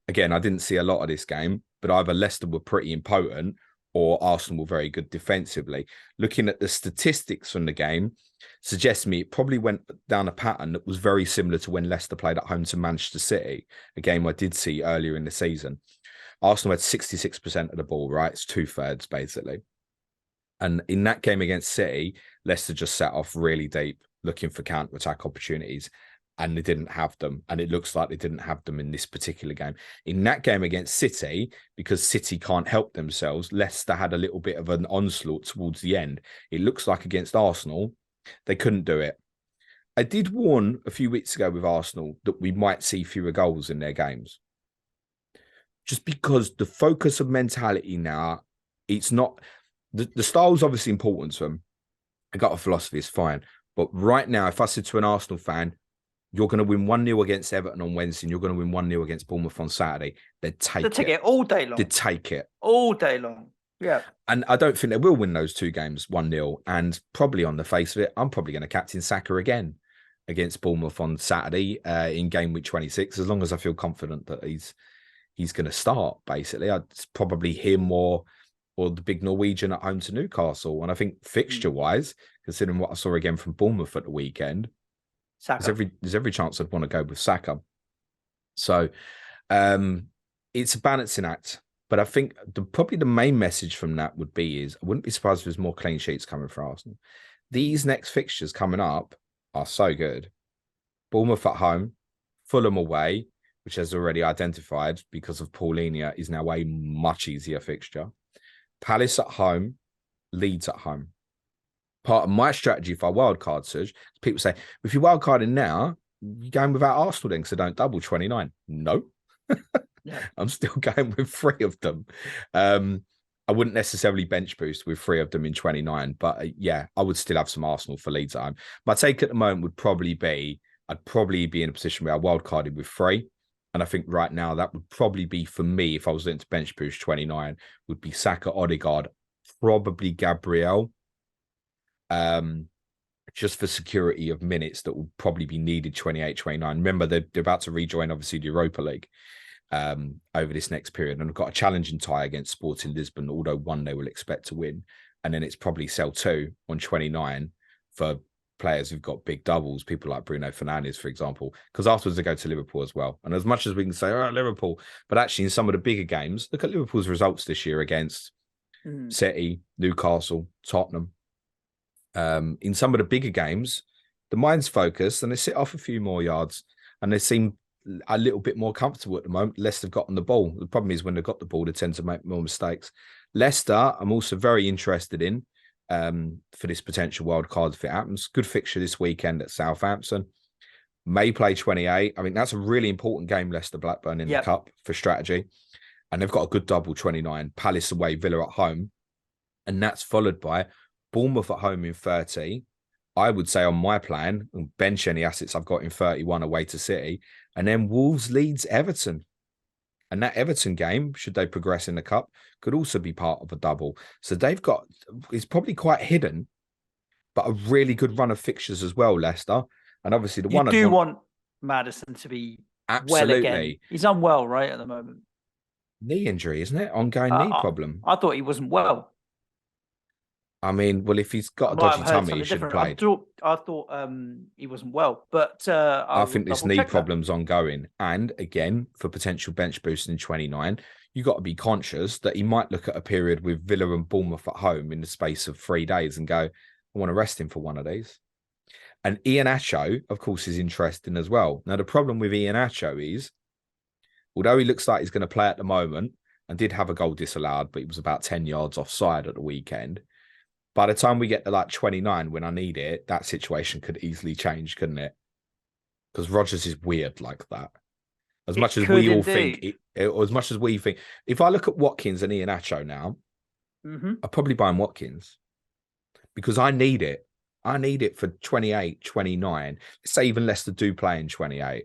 again, I didn't see a lot of this game, but either Leicester were pretty impotent or Arsenal were very good defensively. Looking at the statistics from the game suggests me it probably went down a pattern that was very similar to when Leicester played at home to Manchester City, a game I did see earlier in the season. Arsenal had 66% of the ball, right? It's 2/3 basically. And in that game against City, Leicester just set off really deep, looking for counter-attack opportunities, and they didn't have them. And it looks like they didn't have them in this particular game. In that game against City, because City can't help themselves, Leicester had a little bit of an onslaught towards the end. It looks like against Arsenal, they couldn't do it. I did warn a few weeks ago with Arsenal that we might see fewer goals in their games. Just because the focus of mentality now, it's not... The style is obviously important to them. I got a philosophy, it's fine. But right now, if I said to an Arsenal fan, You're going to win 1-0 against Everton on Wednesday, and you're going to win 1-0 against Bournemouth on Saturday. They'd take it. They'd take it all day long. They'd take it. All day long. Yeah. And I don't think they will win those 2 games 1-0. And probably on the face of it, I'm probably going to captain Saka again against Bournemouth on Saturday in game week 26, as long as I feel confident that he's going to start, basically. It's probably him or the big Norwegian at home to Newcastle. And I think fixture-wise, considering what I saw again from Bournemouth at the weekend, there's every chance I'd want to go with Saka. So it's a balancing act. But I think probably the main message from that would be I wouldn't be surprised if there's more clean sheets coming for Arsenal. These next fixtures coming up are so good. Bournemouth at home, Fulham away, which has already identified because of Paulina, is now a much easier fixture. Palace at home, Leeds at home. Part of my strategy for wildcard, Suj, people say, if you're wildcarding now, you're going without Arsenal then, so don't double 29. No. Yeah. I'm still going with 3 of them. I wouldn't necessarily bench boost with 3 of them in 29, but yeah, I would still have some Arsenal for Leeds at home. My take at the moment would probably be, I'd probably be in a position where I wildcarded with 3. And I think right now that would probably be for me, if I was into bench boost 29, would be Saka, Odegaard, probably Gabriel. Just for security of minutes that will probably be needed 28, 29. Remember, they're about to rejoin, obviously, the Europa League over this next period. And I've got a challenging tie against Sporting Lisbon, although 1 they will expect to win. And then it's probably sell 2 on 29 for players who've got big doubles, people like Bruno Fernandes, for example, because afterwards they go to Liverpool as well. And as much as we can say, oh, Liverpool, but actually in some of the bigger games, look at Liverpool's results this year against City, Newcastle, Tottenham. In some of the bigger games, the mind's focused and they sit off a few more yards and they seem a little bit more comfortable at the moment. Leicester have gotten the ball. The problem is when they've got the ball, they tend to make more mistakes. Leicester, I'm also very interested in for this potential wild card if it happens. Good fixture this weekend at Southampton. May play 28. I mean, that's a really important game, Leicester-Blackburn in the Cup for strategy. And they've got a good double 29. Palace away, Villa at home. And that's followed by Bournemouth at home in 30. I would say on my plan, bench any assets I've got in 31 away to City. And then Wolves, Leeds, Everton. And that Everton game, should they progress in the Cup, could also be part of a double. So they've got, it's probably quite hidden, but a really good run of fixtures as well, Leicester. And obviously the you one do want Madison to be absolutely well again. He's unwell, right, at the moment. Knee injury, isn't it? Ongoing knee problem. I thought he wasn't well. I mean, well, if he's got a dodgy tummy, he should have played. I thought he wasn't well, but I think this knee problem's ongoing. And again, for potential bench boost in 29, you got to be conscious that he might look at a period with Villa and Bournemouth at home in the space of 3 days and go, I want to rest him for one of these. And Iheanacho, of course, is interesting as well. Now, the problem with Iheanacho is, although he looks like he's going to play at the moment and did have a goal disallowed, but he was about 10 yards offside at the weekend. By the time we get to like 29, when I need it, that situation could easily change, couldn't it? Because Rodgers is weird like that. As much as we all think, or as much as we think, if I look at Watkins and Iheanacho now, I'd probably buy him Watkins because I need it. I need it for 28, 29. Let's say even Leicester do play in 28.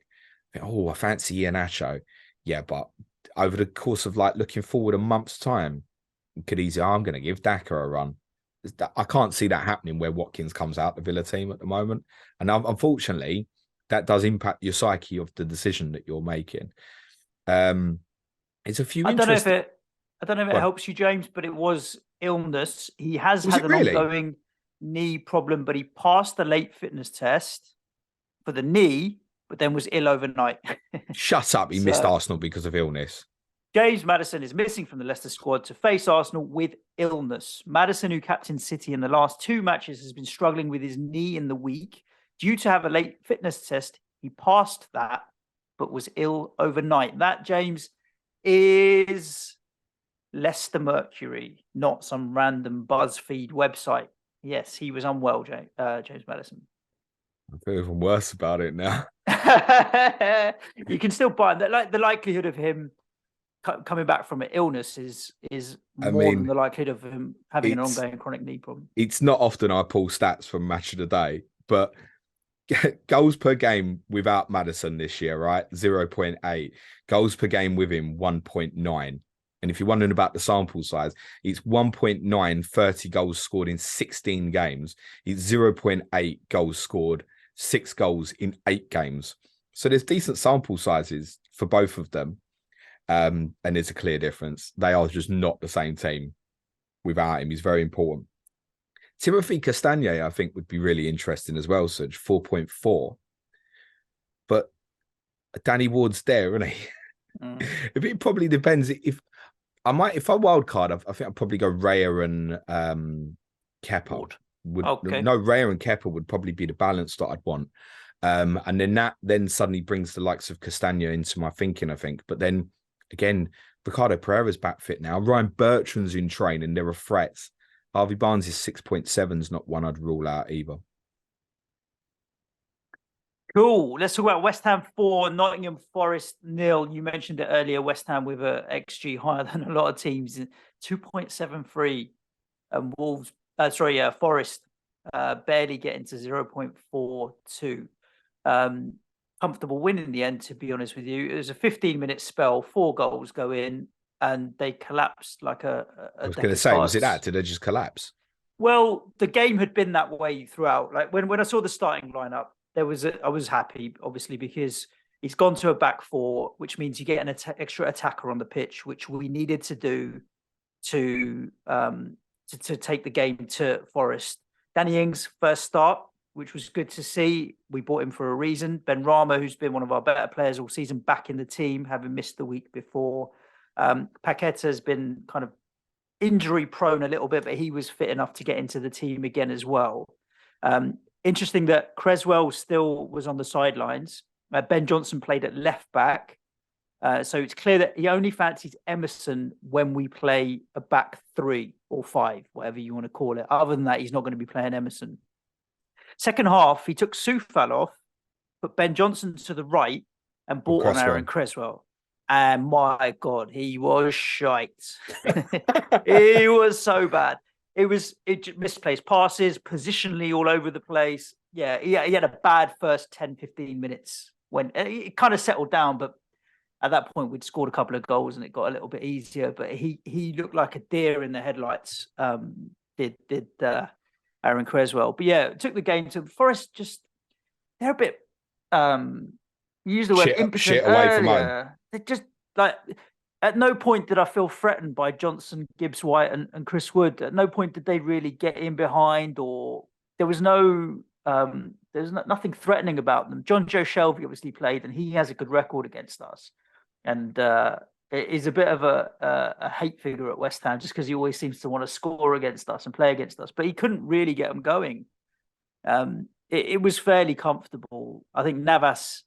Oh, I fancy Iheanacho. Yeah, but over the course of like looking forward a month's time, could easily, I'm going to give Daka a run. I can't see that happening where Watkins comes out the Villa team at the moment. And unfortunately, that does impact your psyche of the decision that you're making. It's a few I don't know if it helps you, James, but it was illness. He has had an ongoing knee problem, but he passed the late fitness test for the knee, but then was ill overnight. Shut up. He missed Arsenal because of illness. James Madison is missing from the Leicester squad to face Arsenal with illness. Madison, who captained City in the last 2 matches, has been struggling with his knee in the week. Due to have a late fitness test, he passed that, but was ill overnight. That, James, is Leicester Mercury, not some random BuzzFeed website. Yes, he was unwell, James Madison. I feel even worse about it now. You can still buy that. Like the likelihood of him coming back from an illness is more than the likelihood of him having an ongoing chronic knee problem. It's not often I pull stats from Match of the Day, but goals per game without Madison this year, right? 0.8. Goals per game with him, 1.9. And if you're wondering about the sample size, it's 1.9, 30 goals scored in 16 games. It's 0.8 goals scored, 6 goals in 8 games. So there's decent sample sizes for both of them. And there's a clear difference. They are just not the same team without him. He's very important. Timothy Castagne, I think, would be really interesting as well, Suj, 4.4. But Danny Ward's there, isn't he? It probably depends. If I wildcard, I think I'd probably go Raya and Kepa. Okay. No, Raya and Kepa would probably be the balance that I'd want. And then that suddenly brings the likes of Castagne into my thinking, I think. But then again, Ricardo Pereira's back fit now. Ryan Bertrand's in training. There are threats. Harvey Barnes' 6.7 is not one I'd rule out either. Cool. Let's talk about West Ham 4, Nottingham Forest 0. You mentioned it earlier, West Ham with a XG higher than a lot of teams, 2.73. And Forest barely getting to 0.42. Comfortable win in the end, to be honest with you. It was a 15-minute spell, 4 goals go in, and they collapsed like a I was going to say, was it that? Did they just collapse? Well, the game had been that way throughout. Like when I saw the starting lineup, I was happy, obviously, because he's gone to a back 4, which means you get an extra attacker on the pitch, which we needed to do to take the game to Forest. Danny Ings' first start, which was good to see. We bought him for a reason. Ben Rama, who's been one of our better players all season, back in the team, having missed the week before. Paqueta has been kind of injury prone a little bit, but he was fit enough to get into the team again as well. Interesting that Creswell still was on the sidelines. Ben Johnson played at left back. So it's clear that he only fancies Emerson when we play a back 3 or 5, whatever you want to call it. Other than that, he's not going to be playing Emerson. Second half, he took Soufal off, put Ben Johnson to the right, and brought on Aaron Creswell. And my God, he was shite. He was so bad. It misplaced passes, positionally all over the place. Yeah, he had a bad first 10, 15 minutes when it kind of settled down. But at that point, we'd scored a couple of goals and it got a little bit easier. But he looked like a deer in the headlights, did Aaron Creswell. But yeah, it took the game to Forest. They're a bit, use the word impotent shit away from home. They just like, at no point did I feel threatened by Johnson, Gibbs White and Chris Wood. At no point did they really get in behind, or there was nothing threatening about them. John Joe Shelby obviously played, and he has a good record against us. And is a bit of a hate figure at West Ham, just because he always seems to want to score against us and play against us. But he couldn't really get them going. It was fairly comfortable. I think Navas,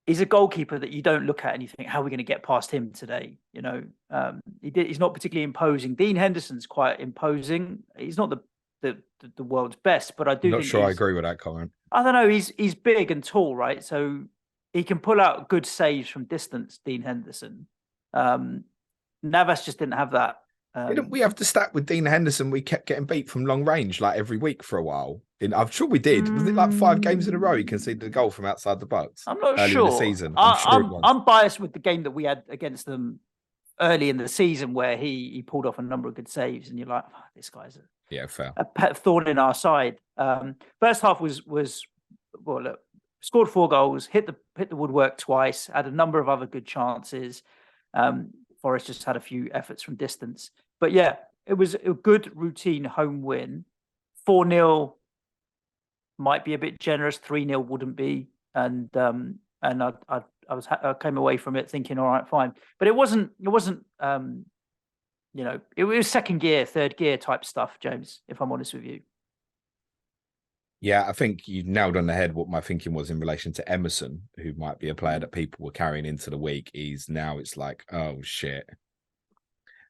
he's a goalkeeper that you don't look at and you think, how are we going to get past him today? You know, he's not particularly imposing. Dean Henderson's quite imposing. He's not the world's best, but I do. Not sure I agree with that comment. I don't know. He's big and tall, right? So he can pull out good saves from distance. Dean Henderson. Navas just didn't have that. Didn't we have the stat with Dean Henderson? We kept getting beat from long range like every week for a while. I'm sure we did. Was it like 5 games in a row he conceded a goal from outside the box? I'm not early sure. In the season. I'm biased with the game that we had against them early in the season, where he pulled off a number of good saves, and you're like, oh, this guy's fair. A pet thorn in our side. First half was well, look, scored 4 goals, hit the woodwork twice, had a number of other good chances. Forest just had a few efforts from distance. But yeah, it was a good routine home win. 4-0 might be a bit generous. 3-0 wouldn't be. And I came away from it thinking, all right, fine. But it wasn't it was second gear, third gear type stuff, James, if I'm honest with you. Yeah, I think you nailed on the head what my thinking was in relation to Emerson, who might be a player that people were carrying into the week. It's like, oh shit.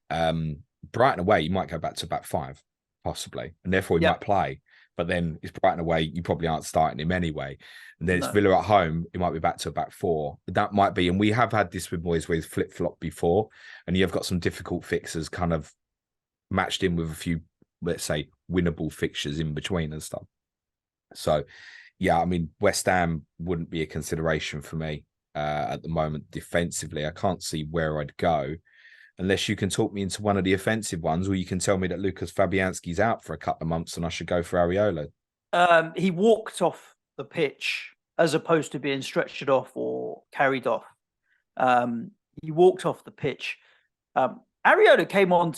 Brighton away, you might go back to back 5, possibly, and therefore he might play. But then it's Brighton away, you probably aren't starting him anyway. And then it's Villa at home, it might be back to a back 4. That might be, and we have had this with Moyes where he's flip-flop before, and you've got some difficult fixes kind of matched in with a few, let's say, winnable fixtures in between and stuff. So Yeah, I mean, West Ham wouldn't be a consideration for me at the moment defensively. I can't see where I'd go unless you can talk me into one of the offensive ones, or you can tell me that Lucas Fabianski's out for a couple of months and I should go for Areola. He walked off the pitch as opposed to being stretched off or carried off. He walked off the pitch. Areola came on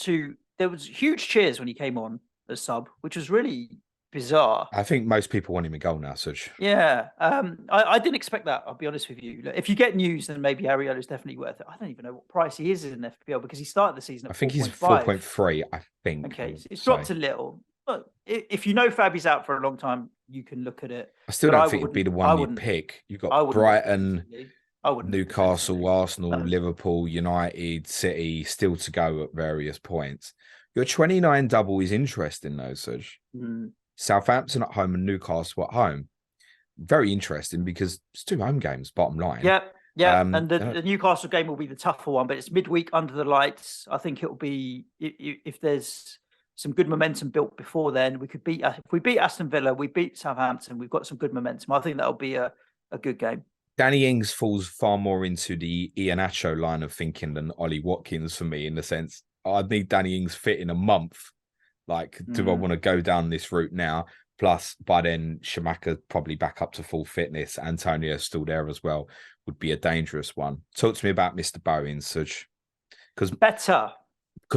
there was huge cheers when he came on as sub, which was really bizarre. I think most people want him a goal now, Suj. Yeah. I didn't expect that, I'll be honest with you. If you get news, then maybe Areola is definitely worth it. I don't even know what price he is in FPL because he started the season at I think 4. he's 4.3, I think. Okay, it's dropped a little. But if you know Fabi's out for a long time, you can look at it. I still don't think it'd be the one you'd pick. You've got Brighton, Newcastle, Arsenal, Liverpool, United, City still to go at various points. Your 29 double is interesting though, Suj. Southampton at home and Newcastle at home. Very interesting because it's 2 home games, bottom line. Yeah. And the Newcastle game will be the tougher one, but it's midweek under the lights. I think it'll be, if there's some good momentum built before then, we could if we beat Aston Villa, we beat Southampton, we've got some good momentum. I think that'll be a good game. Danny Ings falls far more into the Iheanacho line of thinking than Ollie Watkins for me, in the sense I'd need Danny Ings fit in a month. Like, do I want to go down this route now? Plus, by then, Schumacher probably back up to full fitness. Antonio's still there as well. Would be a dangerous one. Talk to me about Mr. Bowen, Suj. Because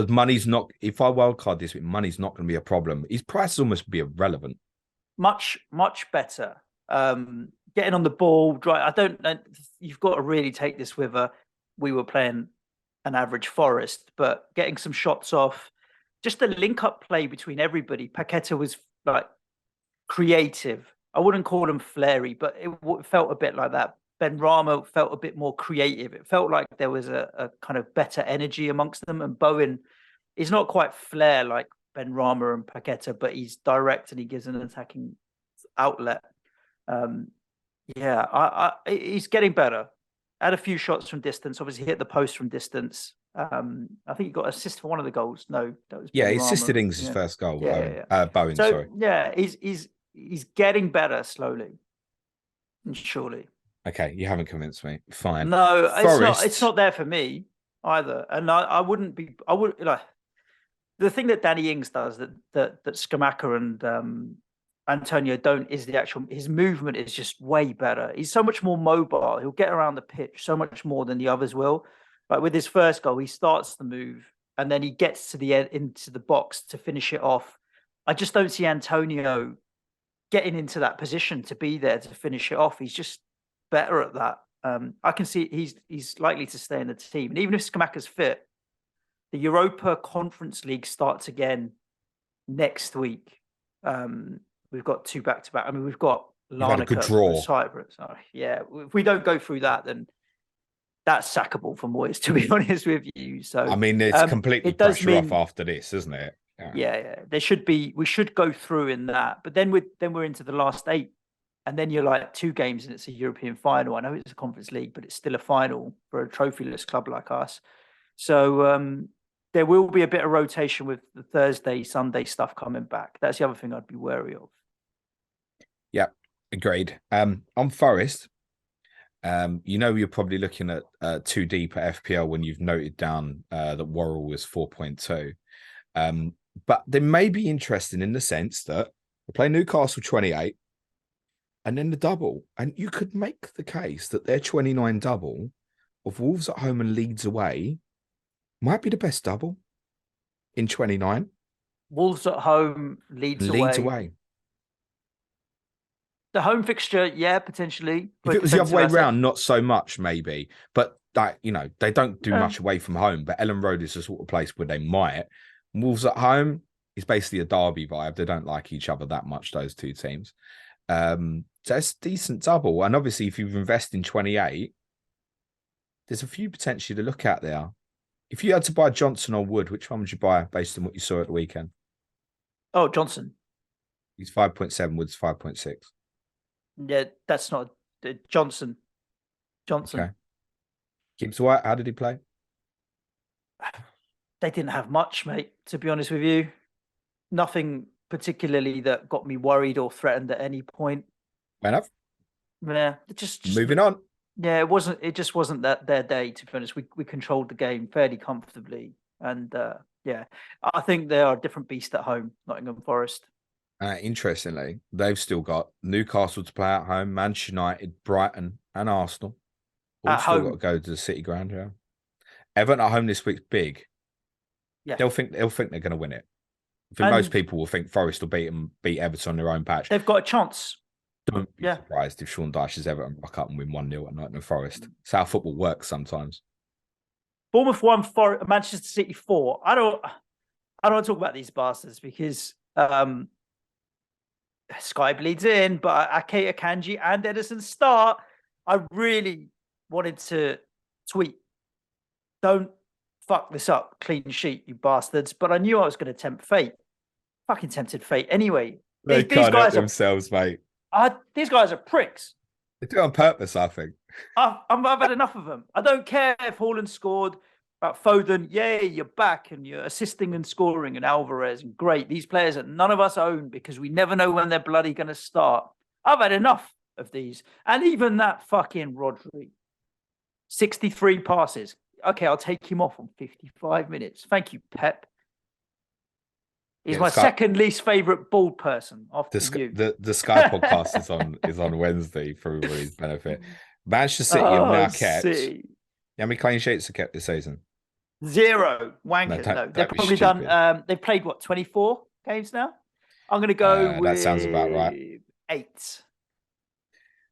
money's not, if I wildcard this, money's not going to be a problem. His price is almost be irrelevant. Much better. Getting on the ball, I don't know. You've got to really take this with we were playing an average Forest, but getting some shots off, just the link up play between everybody. Paqueta was like creative. I wouldn't call him flary, but it felt a bit like that. Ben Rama felt a bit more creative. It felt like there was a kind of better energy amongst them. And Bowen is not quite flair like Ben Rama and Paqueta, but he's direct and he gives an attacking outlet. He's getting better. Had a few shots from distance. Obviously, hit the post from distance. I think he got assist for one of the goals. No, that was he assisted Ings' first goal. Bowen, so, sorry. Yeah, he's getting better slowly and surely. Okay, you haven't convinced me. Fine. No, it's not there for me either. And I would like the thing that Danny Ings does that Schumacher and Antonio don't is his movement is just way better. He's so much more mobile. He'll get around the pitch so much more than the others will. Like with his first goal, he starts the move and then he gets to the end into the box to finish it off. I just don't see Antonio getting into that position to be there to finish it off. He's just better at that. I can see he's likely to stay in the team. And even if Schumacher's fit, the Europa Conference League starts again next week. We've got 2 back-to-back. I mean, we've got Larnaca and Cyprus. If we don't go through that, then that's sackable for Moyes, to be honest with you. So I mean, it's completely pressure off after this, isn't it? Yeah. We should go through in that, but then we're into the last 8, and then you're like 2 games and it's a European final. I know it's a Conference League, but it's still a final for a trophyless club like us. So there will be a bit of rotation with the Thursday, Sunday stuff coming back. That's the other thing I'd be wary of. Yeah, agreed. On Forest, you're probably looking at too deep at FPL when you've noted down that Worrell was 4.2. But they may be interesting in the sense that they play Newcastle 28 and then the double. And you could make the case that their 29 double of Wolves at home and Leeds away might be the best double in 29. Wolves at home, Leeds away. The home fixture, yeah, potentially. If it was the other way around, not so much, maybe. But they don't do much away from home. But Ellen Road is the sort of place where they might. Wolves at home is basically a derby vibe. They don't like each other that much, those 2 teams. So it's a decent double. And obviously, if you've invested in 28, there's a few potentially to look at there. If you had to buy Johnson or Wood, which one would you buy based on what you saw at the weekend? Oh, Johnson. He's 5.7, Wood's 5.6. Yeah, that's not Johnson. Okay. Gibbs White, how did he play? They didn't have much, mate, to be honest with you. Nothing particularly that got me worried or threatened at any point. Fair enough. Yeah, just Moving on. Yeah, it wasn't. It just wasn't that their day. To be honest, we controlled the game fairly comfortably, and yeah, I think they are a different beast at home. Nottingham Forest Interestingly, they've still got Newcastle to play at home, Manchester United, Brighton, and Arsenal. All at still got to home. go to the City Ground. Yeah, Everton at home this week's big. Yeah, They'll think they're going to win it. I think most and people will think Forest will beat Everton on their own patch. they've got a chance. Don't be surprised if Sean Dyche's Everton rock up and win 1-0 at Nottingham Forest. It's how football works sometimes. Bournemouth 1, Manchester City 4. I don't want to talk about these bastards because Sky bleeds in, but Ake Akanji and Edison start. I really wanted to tweet, don't fuck this up, clean sheet, you bastards. But I knew I was going to tempt fate. Fucking tempted fate. Anyway, They these can't help guys themselves, mate. these guys are pricks. They do it on purpose, I think. I've had enough of them. I don't care if Haaland scored. Foden, yay, you're back and you're assisting and scoring, and Alvarez, and great. These players that none of us own because we never know when they're bloody going to start. I've had enough of these. And even that fucking Rodri, 63 passes. Okay, I'll take him off on 55 minutes. Thank you, Pep. He's my second least favourite bald person after you. The Sky podcast is on Wednesday for everybody's benefit. Manchester City have now kept. How many clean sheets are kept this season? 0. Wankers. No, they've probably done. They've played 24 games now. I'm going to go with. That sounds about right. 8.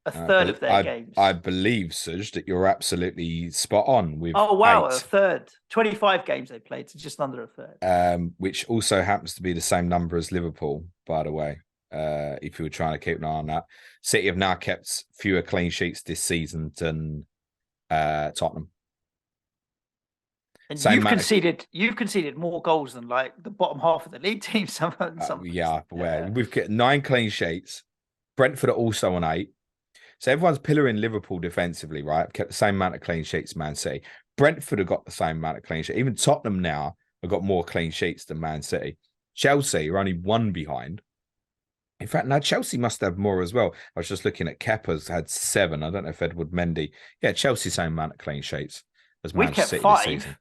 A third of their games. I believe, Suj, that you're absolutely spot on with. Oh wow, 8. a third. 25 games they played, so just under a third. Which also happens to be the same number as Liverpool, by the way. If you were trying to keep an eye on that, City have now kept fewer clean sheets this season than Tottenham. And you've conceded more goals than like the bottom half of the league team. Yeah, we've got 9 clean sheets. Brentford are also on 8. So everyone's pillaring Liverpool defensively, right? Kept the same amount of clean sheets Man City. Brentford have got the same amount of clean sheets. Even Tottenham now have got more clean sheets than Man City. Chelsea are only 1 behind. In fact, now Chelsea must have more as well. I was just looking at Kepa's had 7. I don't know if Edward Mendy. Yeah, Chelsea same amount of clean sheets as Manchester City 5. this season.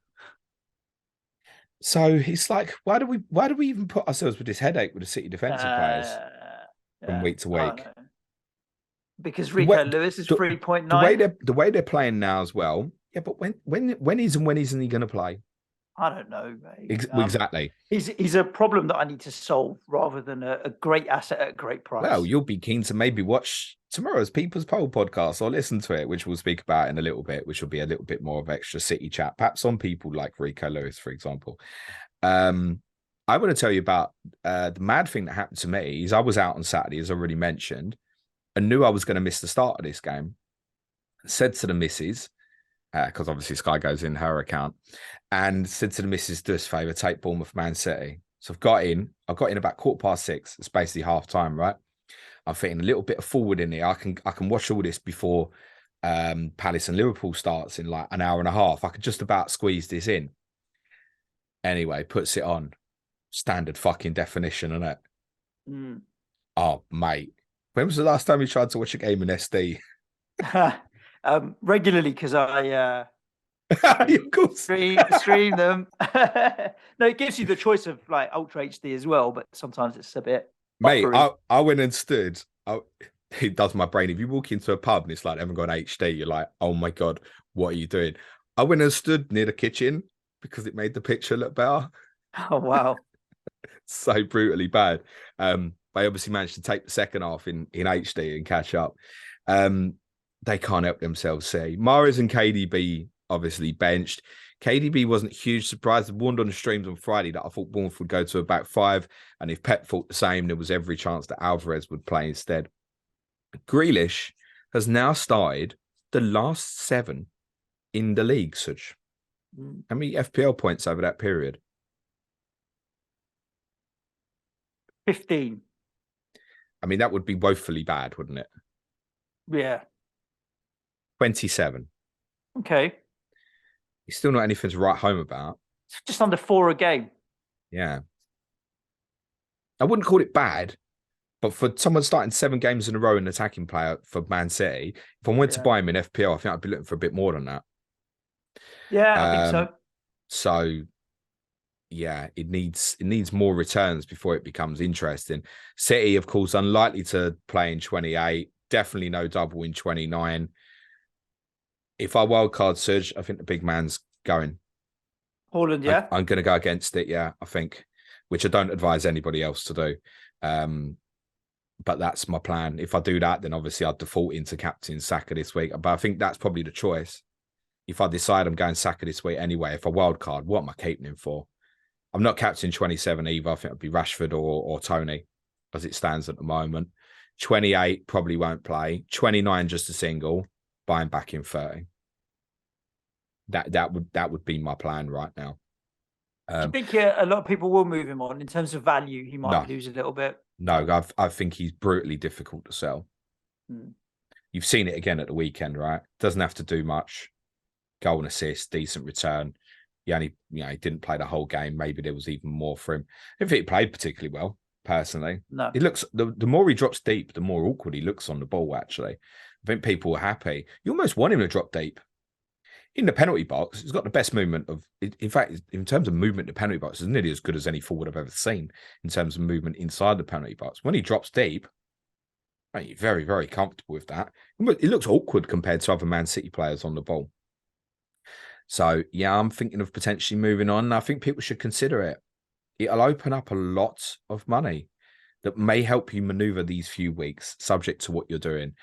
So it's like, why do we even put ourselves with this headache with the City defensive players from week to week? Because Rico Lewis is 3.9. The way they're playing now as well. Yeah, but when isn't he going to play? I don't know, mate. Exactly. He's a problem that I need to solve rather than a great asset at a great price. Well, you'll be keen to maybe watch tomorrow's People's Poll podcast or listen to it, which we'll speak about in a little bit, which will be a little bit more of extra City chat, perhaps on people like Rico Lewis, for example. I want to tell you about the mad thing that happened to me is I was out on Saturday, as I already mentioned, and knew I was going to miss the start of this game. Said to the missus, because obviously Sky goes in her account, and said to the missus, do us a favour, take Bournemouth Man City. So I got in about 6:15. It's basically half time, right? I'm thinking a little bit of forward in here. I can watch all this before Palace and Liverpool starts in like an hour and a half. I could just about squeeze this in. Anyway, puts it on. Standard fucking definition, isn't it? Mm. Oh, mate. When was the last time you tried to watch a game in SD? Regularly, because I of course. stream them. No, it gives you the choice of like Ultra HD as well, but sometimes it's a bit. Mate, I went and stood. It does my brain. If you walk into a pub and it's like, I haven't got HD, you're like, oh my God, what are you doing? I went and stood near the kitchen because it made the picture look better. Oh, wow. So brutally bad. They obviously managed to take the second half in HD and catch up. They can't help themselves, see. Mahrez and KDB obviously benched. KDB wasn't a huge surprise. I warned on the streams on Friday that I thought Bournemouth would go to about 5. And if Pep thought the same, there was every chance that Alvarez would play instead. Grealish has now started the last 7 in the league, Such. How many FPL points over that period? 15. I mean, that would be woefully bad, wouldn't it? Yeah. 27. Okay. He's still not anything to write home about. It's just under 4 a game. Yeah. I wouldn't call it bad, But for someone starting 7 games in a row, an attacking player for Man City, if I went to buy him in FPL, I think I'd be looking for a bit more than that. Yeah, I think so. So yeah, it needs more returns before it becomes interesting. City, of course, unlikely to play in 28. Definitely no double in 29. If I wildcard Suj, I think the big man's going. Haaland, yeah. I'm going to go against it. Yeah, I think, which I don't advise anybody else to do. But that's my plan. If I do that, then obviously I'd default into captain Saka this week. But I think that's probably the choice. If I decide I'm going Saka this week anyway, if I wildcard, what am I keeping him for? I'm not captain 27 either. I think it'd be Rashford or Tony as it stands at the moment. 28 probably won't play. 29 just a single. Buying back in 30. That would be my plan right now. Do you think a lot of people will move him on in terms of value? He might lose a little bit. No, I think he's brutally difficult to sell. Hmm. You've seen it again at the weekend, right? Doesn't have to do much. Goal and assist, decent return. He only, he didn't play the whole game. Maybe there was even more for him. I think he played particularly well, personally. No. It looks, the more he drops deep, the more awkward he looks on the ball, actually. I think people are happy. You almost want him to drop deep. In the penalty box, he's got the best movement of, in fact, in terms of movement in the penalty box, it's nearly as good as any forward I've ever seen in terms of movement inside the penalty box. When he drops deep, you're very, very comfortable with that. It looks awkward compared to other Man City players on the ball. So, yeah, I'm thinking of potentially moving on. I think people should consider it. It'll open up a lot of money that may help you maneuver these few weeks, subject to what you're doing.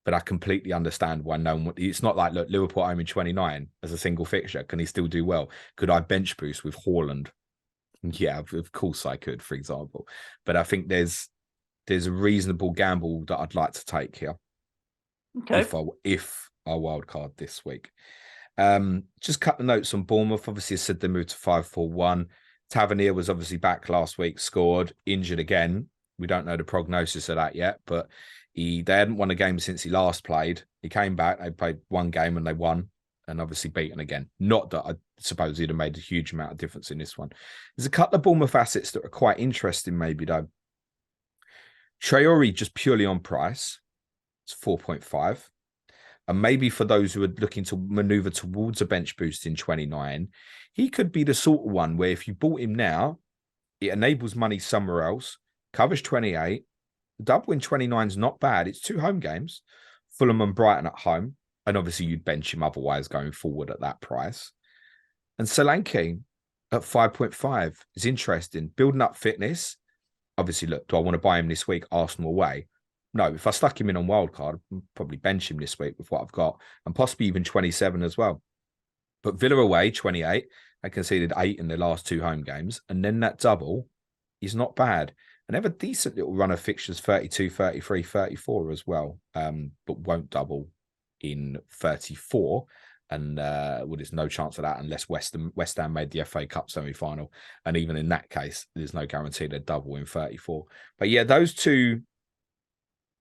But I completely understand why no one. It's not like, look, Liverpool home in 29 as a single fixture. Can he still do well? Could I bench boost with Haaland? Yeah, of course I could, for example. But I think there's a reasonable gamble that I'd like to take here. Okay. If I wildcard this week. Just cut the notes on Bournemouth. Obviously, I said they moved to 5-4-1. Tavernier was obviously back last week, scored, injured again. We don't know the prognosis of that yet, but they hadn't won a game since he last played. He came back, they played one game and they won, and obviously beaten again. Not that I suppose he'd have made a huge amount of difference in this one. There's a couple of Bournemouth assets that are quite interesting, maybe, though. Traore, just purely on price, it's 4.5. And maybe for those who are looking to maneuver towards a bench boost in 29, he could be the sort of one where if you bought him now, it enables money somewhere else, covers 28. Double in 29 is not bad. It's 2 home games, Fulham and Brighton at home. And obviously you'd bench him otherwise going forward at that price. And Solanke at 5.5 is interesting. Building up fitness. Obviously, look, do I want to buy him this week? Arsenal away. No, if I stuck him in on wildcard, I'd probably bench him this week with what I've got, and possibly even 27 as well. But Villa away, 28. They conceded 8 in their last 2 home games. And then that double is not bad. And have a decent little run of fixtures, 32, 33, 34 as well, but won't double in 34. And there's no chance of that unless West Ham made the FA Cup semi-final. And even in that case, there's no guarantee they'd double in 34. But yeah, those two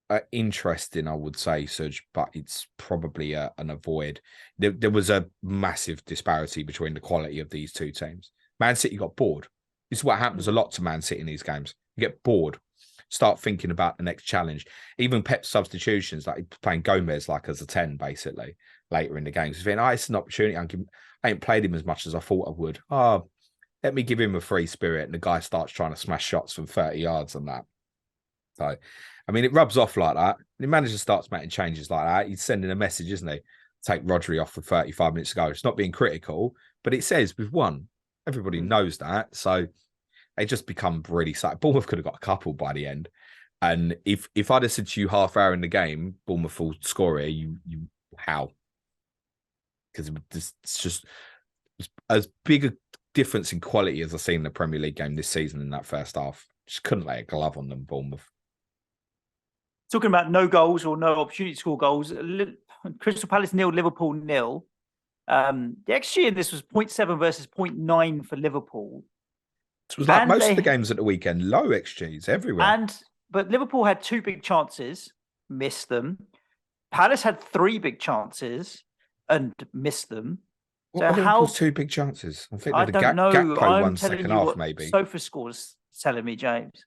are interesting, I would say, Suj, but it's probably an avoid. There was a massive disparity between the quality of these two teams. Man City got bored. This is what happens a lot to Man City in these games. You get bored, start thinking about the next challenge. Even Pep's substitutions, like playing Gomez like as a 10, basically, later in the games. He's thinking, it's an opportunity. I ain't played him as much as I thought I would. Let me give him a free spirit. And the guy starts trying to smash shots from 30 yards and that. So, I mean, it rubs off like that. The manager starts making changes like that. He's sending a message, isn't he? Take Rodri off for 35 minutes ago. It's not being critical, but it says we've won. Everybody knows that. So they just become really sad. Bournemouth could have got a couple by the end. And if I'd have said to you half hour in the game, Bournemouth will score here, you how? Because it's just as big a difference in quality as I've seen in the Premier League game this season in that first half. Just couldn't lay a glove on them, Bournemouth. Talking about no goals or no opportunity to score goals, Crystal Palace 0, Liverpool 0. The XG in this was 0.7 versus 0.9 for Liverpool. It was like most of the games at the weekend, low XGs everywhere. But Liverpool had 2 big chances, missed them. Palace had 3 big chances and missed them. What are Liverpool's 2 big chances? I think I don't know. Gakpo I'm won telling second you half, what maybe. Sofa scores telling me, James.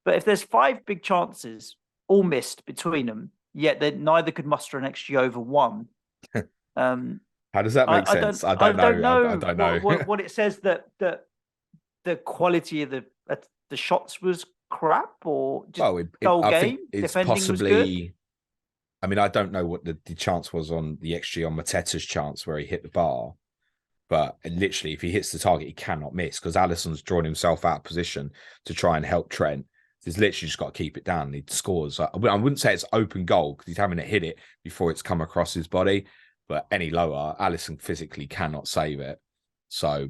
But if there's 5 big chances, all missed between them, yet they neither could muster an XG over 1. How does that make sense? I don't know. I don't know. what it says that the quality of the shots was crap, or just dull I game. think it's Defending possibly. was good. I mean, I don't know what the chance was on the XG on Mateta's chance where he hit the bar, but literally, if he hits the target, he cannot miss because Alisson's drawn himself out of position to try and help Trent. He's literally just got to keep it down. He scores. I wouldn't say it's open goal because he's having to hit it before it's come across his body, but any lower, Alisson physically cannot save it. So,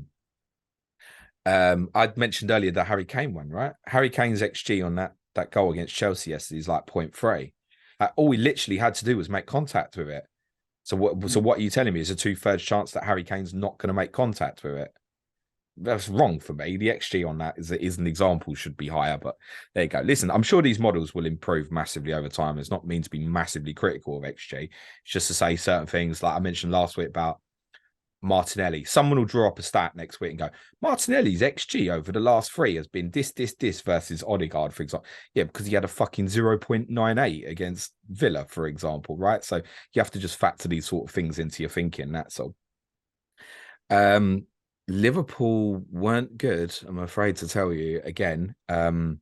I'd mentioned earlier the Harry Kane one, right? Harry Kane's XG on that goal against Chelsea yesterday is like 0.3. All he literally had to do was make contact with it. So what are you telling me? Is a 2/3 chance that Harry Kane's not going to make contact with it? That's wrong for me. The XG on that is an example, should be higher, but there you go. Listen, I'm sure these models will improve massively over time. It's not mean to be massively critical of XG. It's just to say certain things like I mentioned last week about Martinelli. Someone will draw up a stat next week and go, Martinelli's XG over the last 3 has been this versus Odegaard, for example. Yeah, because he had a fucking 0.98 against Villa, for example, right? So you have to just factor these sort of things into your thinking, that's all. Liverpool weren't good, I'm afraid to tell you again. And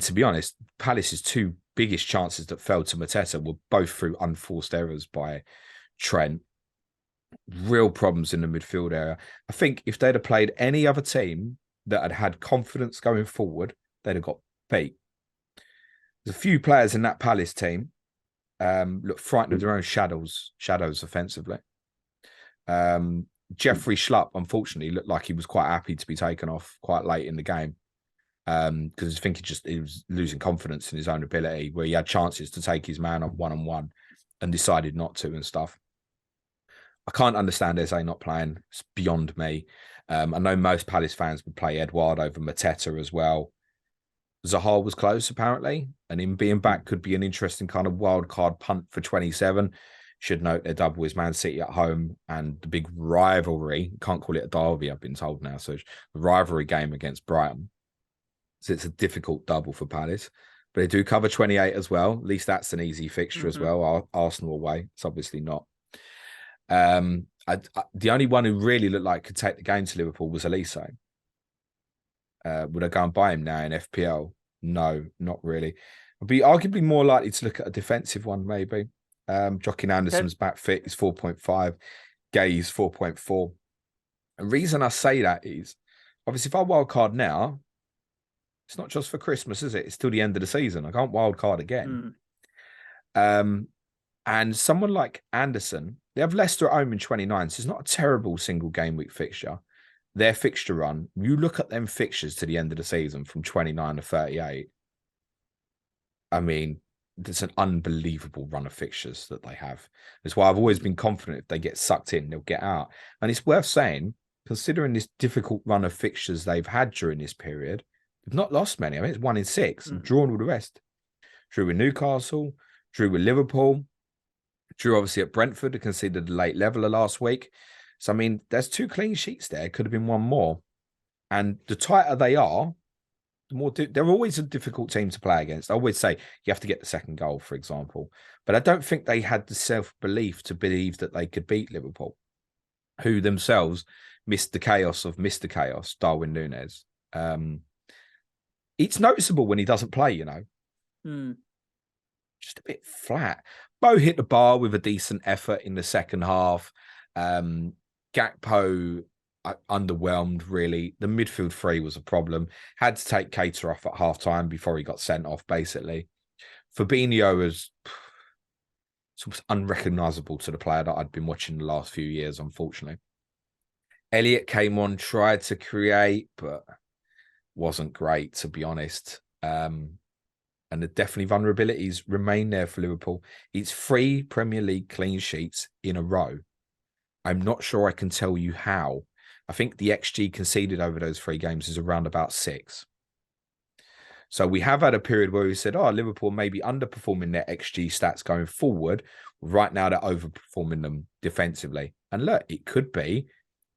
to be honest, Palace's 2 biggest chances that fell to Mateta were both through unforced errors by Trent. Real problems in the midfield area. I think if they'd have played any other team that had confidence going forward, they'd have got beat. There's a few players in that Palace team look frightened of their own shadows offensively. Jeffrey Schlupp, unfortunately, looked like he was quite happy to be taken off quite late in the game because I think he was losing confidence in his own ability, where he had chances to take his man on one and decided not to and stuff. I can't understand Eze not playing. It's beyond me. I know most Palace fans would play Edouard over Mateta as well. Zaha was close, apparently, and him being back could be an interesting kind of wild card punt for 27. Should note their double is Man City at home and the big rivalry. Can't call it a derby, I've been told now. So the rivalry game against Brighton. So it's a difficult double for Palace. But they do cover 28 as well. At least that's an easy fixture as well. Arsenal away. It's obviously not. The only one who really looked like could take the game to Liverpool was Elise. Would I go and buy him now in FPL? No, not really. I'd be arguably more likely to look at a defensive one, maybe. Joaquin Anderson's back fit is 4.5. Gay's 4.4. The reason I say that is, obviously, if I wildcard now, it's not just for Christmas, is it? It's till the end of the season. I can't wildcard again. And someone like Anderson, they have Leicester at home in 29, so it's not a terrible single game week fixture. Their fixture run, you look at them fixtures to the end of the season from 29 to 38. I mean, it's an unbelievable run of fixtures that they have. That's why I've always been confident if they get sucked in, they'll get out. And it's worth saying, considering this difficult run of fixtures they've had during this period, they've not lost many. I mean, it's 1 in 6 and drawn all the rest. Drew with Newcastle, drew with Liverpool, drew obviously at Brentford, they conceded a late leveler last week. So, I mean, there's 2 clean sheets there. Could have been 1 more. And the tighter they are, the more they're always a difficult team to play against. I always say you have to get the second goal, for example. But I don't think they had the self-belief to believe that they could beat Liverpool, who themselves missed the chaos of Mr. Chaos, Darwin Núñez. It's noticeable when he doesn't play, you know. Just a bit flat. Bo hit the bar with a decent effort in the second half. Gakpo underwhelmed, really. The midfield 3 was a problem. Had to take Keita off at half-time before he got sent off, basically. Fabinho was unrecognisable to the player that I'd been watching the last few years, unfortunately. Elliott came on, tried to create, but wasn't great, to be honest. And the definitely vulnerabilities remain there for Liverpool. It's 3 Premier League clean sheets in a row. I'm not sure I can tell you how. I think the XG conceded over those 3 games is around about 6. So we have had a period where we said, Liverpool may be underperforming their XG stats going forward. Right now, they're overperforming them defensively. And look, it could be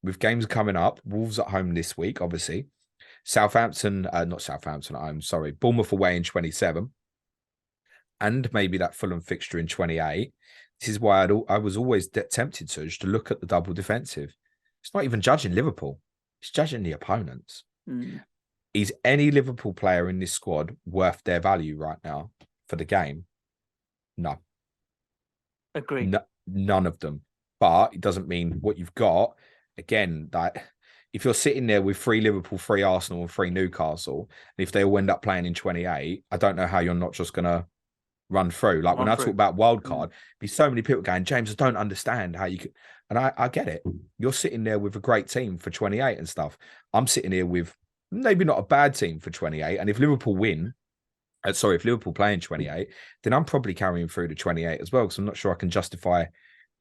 with games coming up, Wolves at home this week, obviously. Bournemouth away in 27, and maybe that Fulham fixture in 28. This is why I was always tempted to look at the double defensive. It's not even judging Liverpool. It's judging the opponents. Is any Liverpool player in this squad worth their value right now for the game? No. Agree. No, none of them. But it doesn't mean what you've got. Again, that if you're sitting there with 3 Liverpool, 3 Arsenal, and 3 Newcastle, and if they all end up playing in 28, I don't know how you're not just going to run through. Like when I talk about wildcard, be so many people going, James, I don't understand how you could. And I get it. You're sitting there with a great team for 28 and stuff. I'm sitting here with maybe not a bad team for 28. And if Liverpool if Liverpool play in 28, then I'm probably carrying through to 28 as well, because I'm not sure I can justify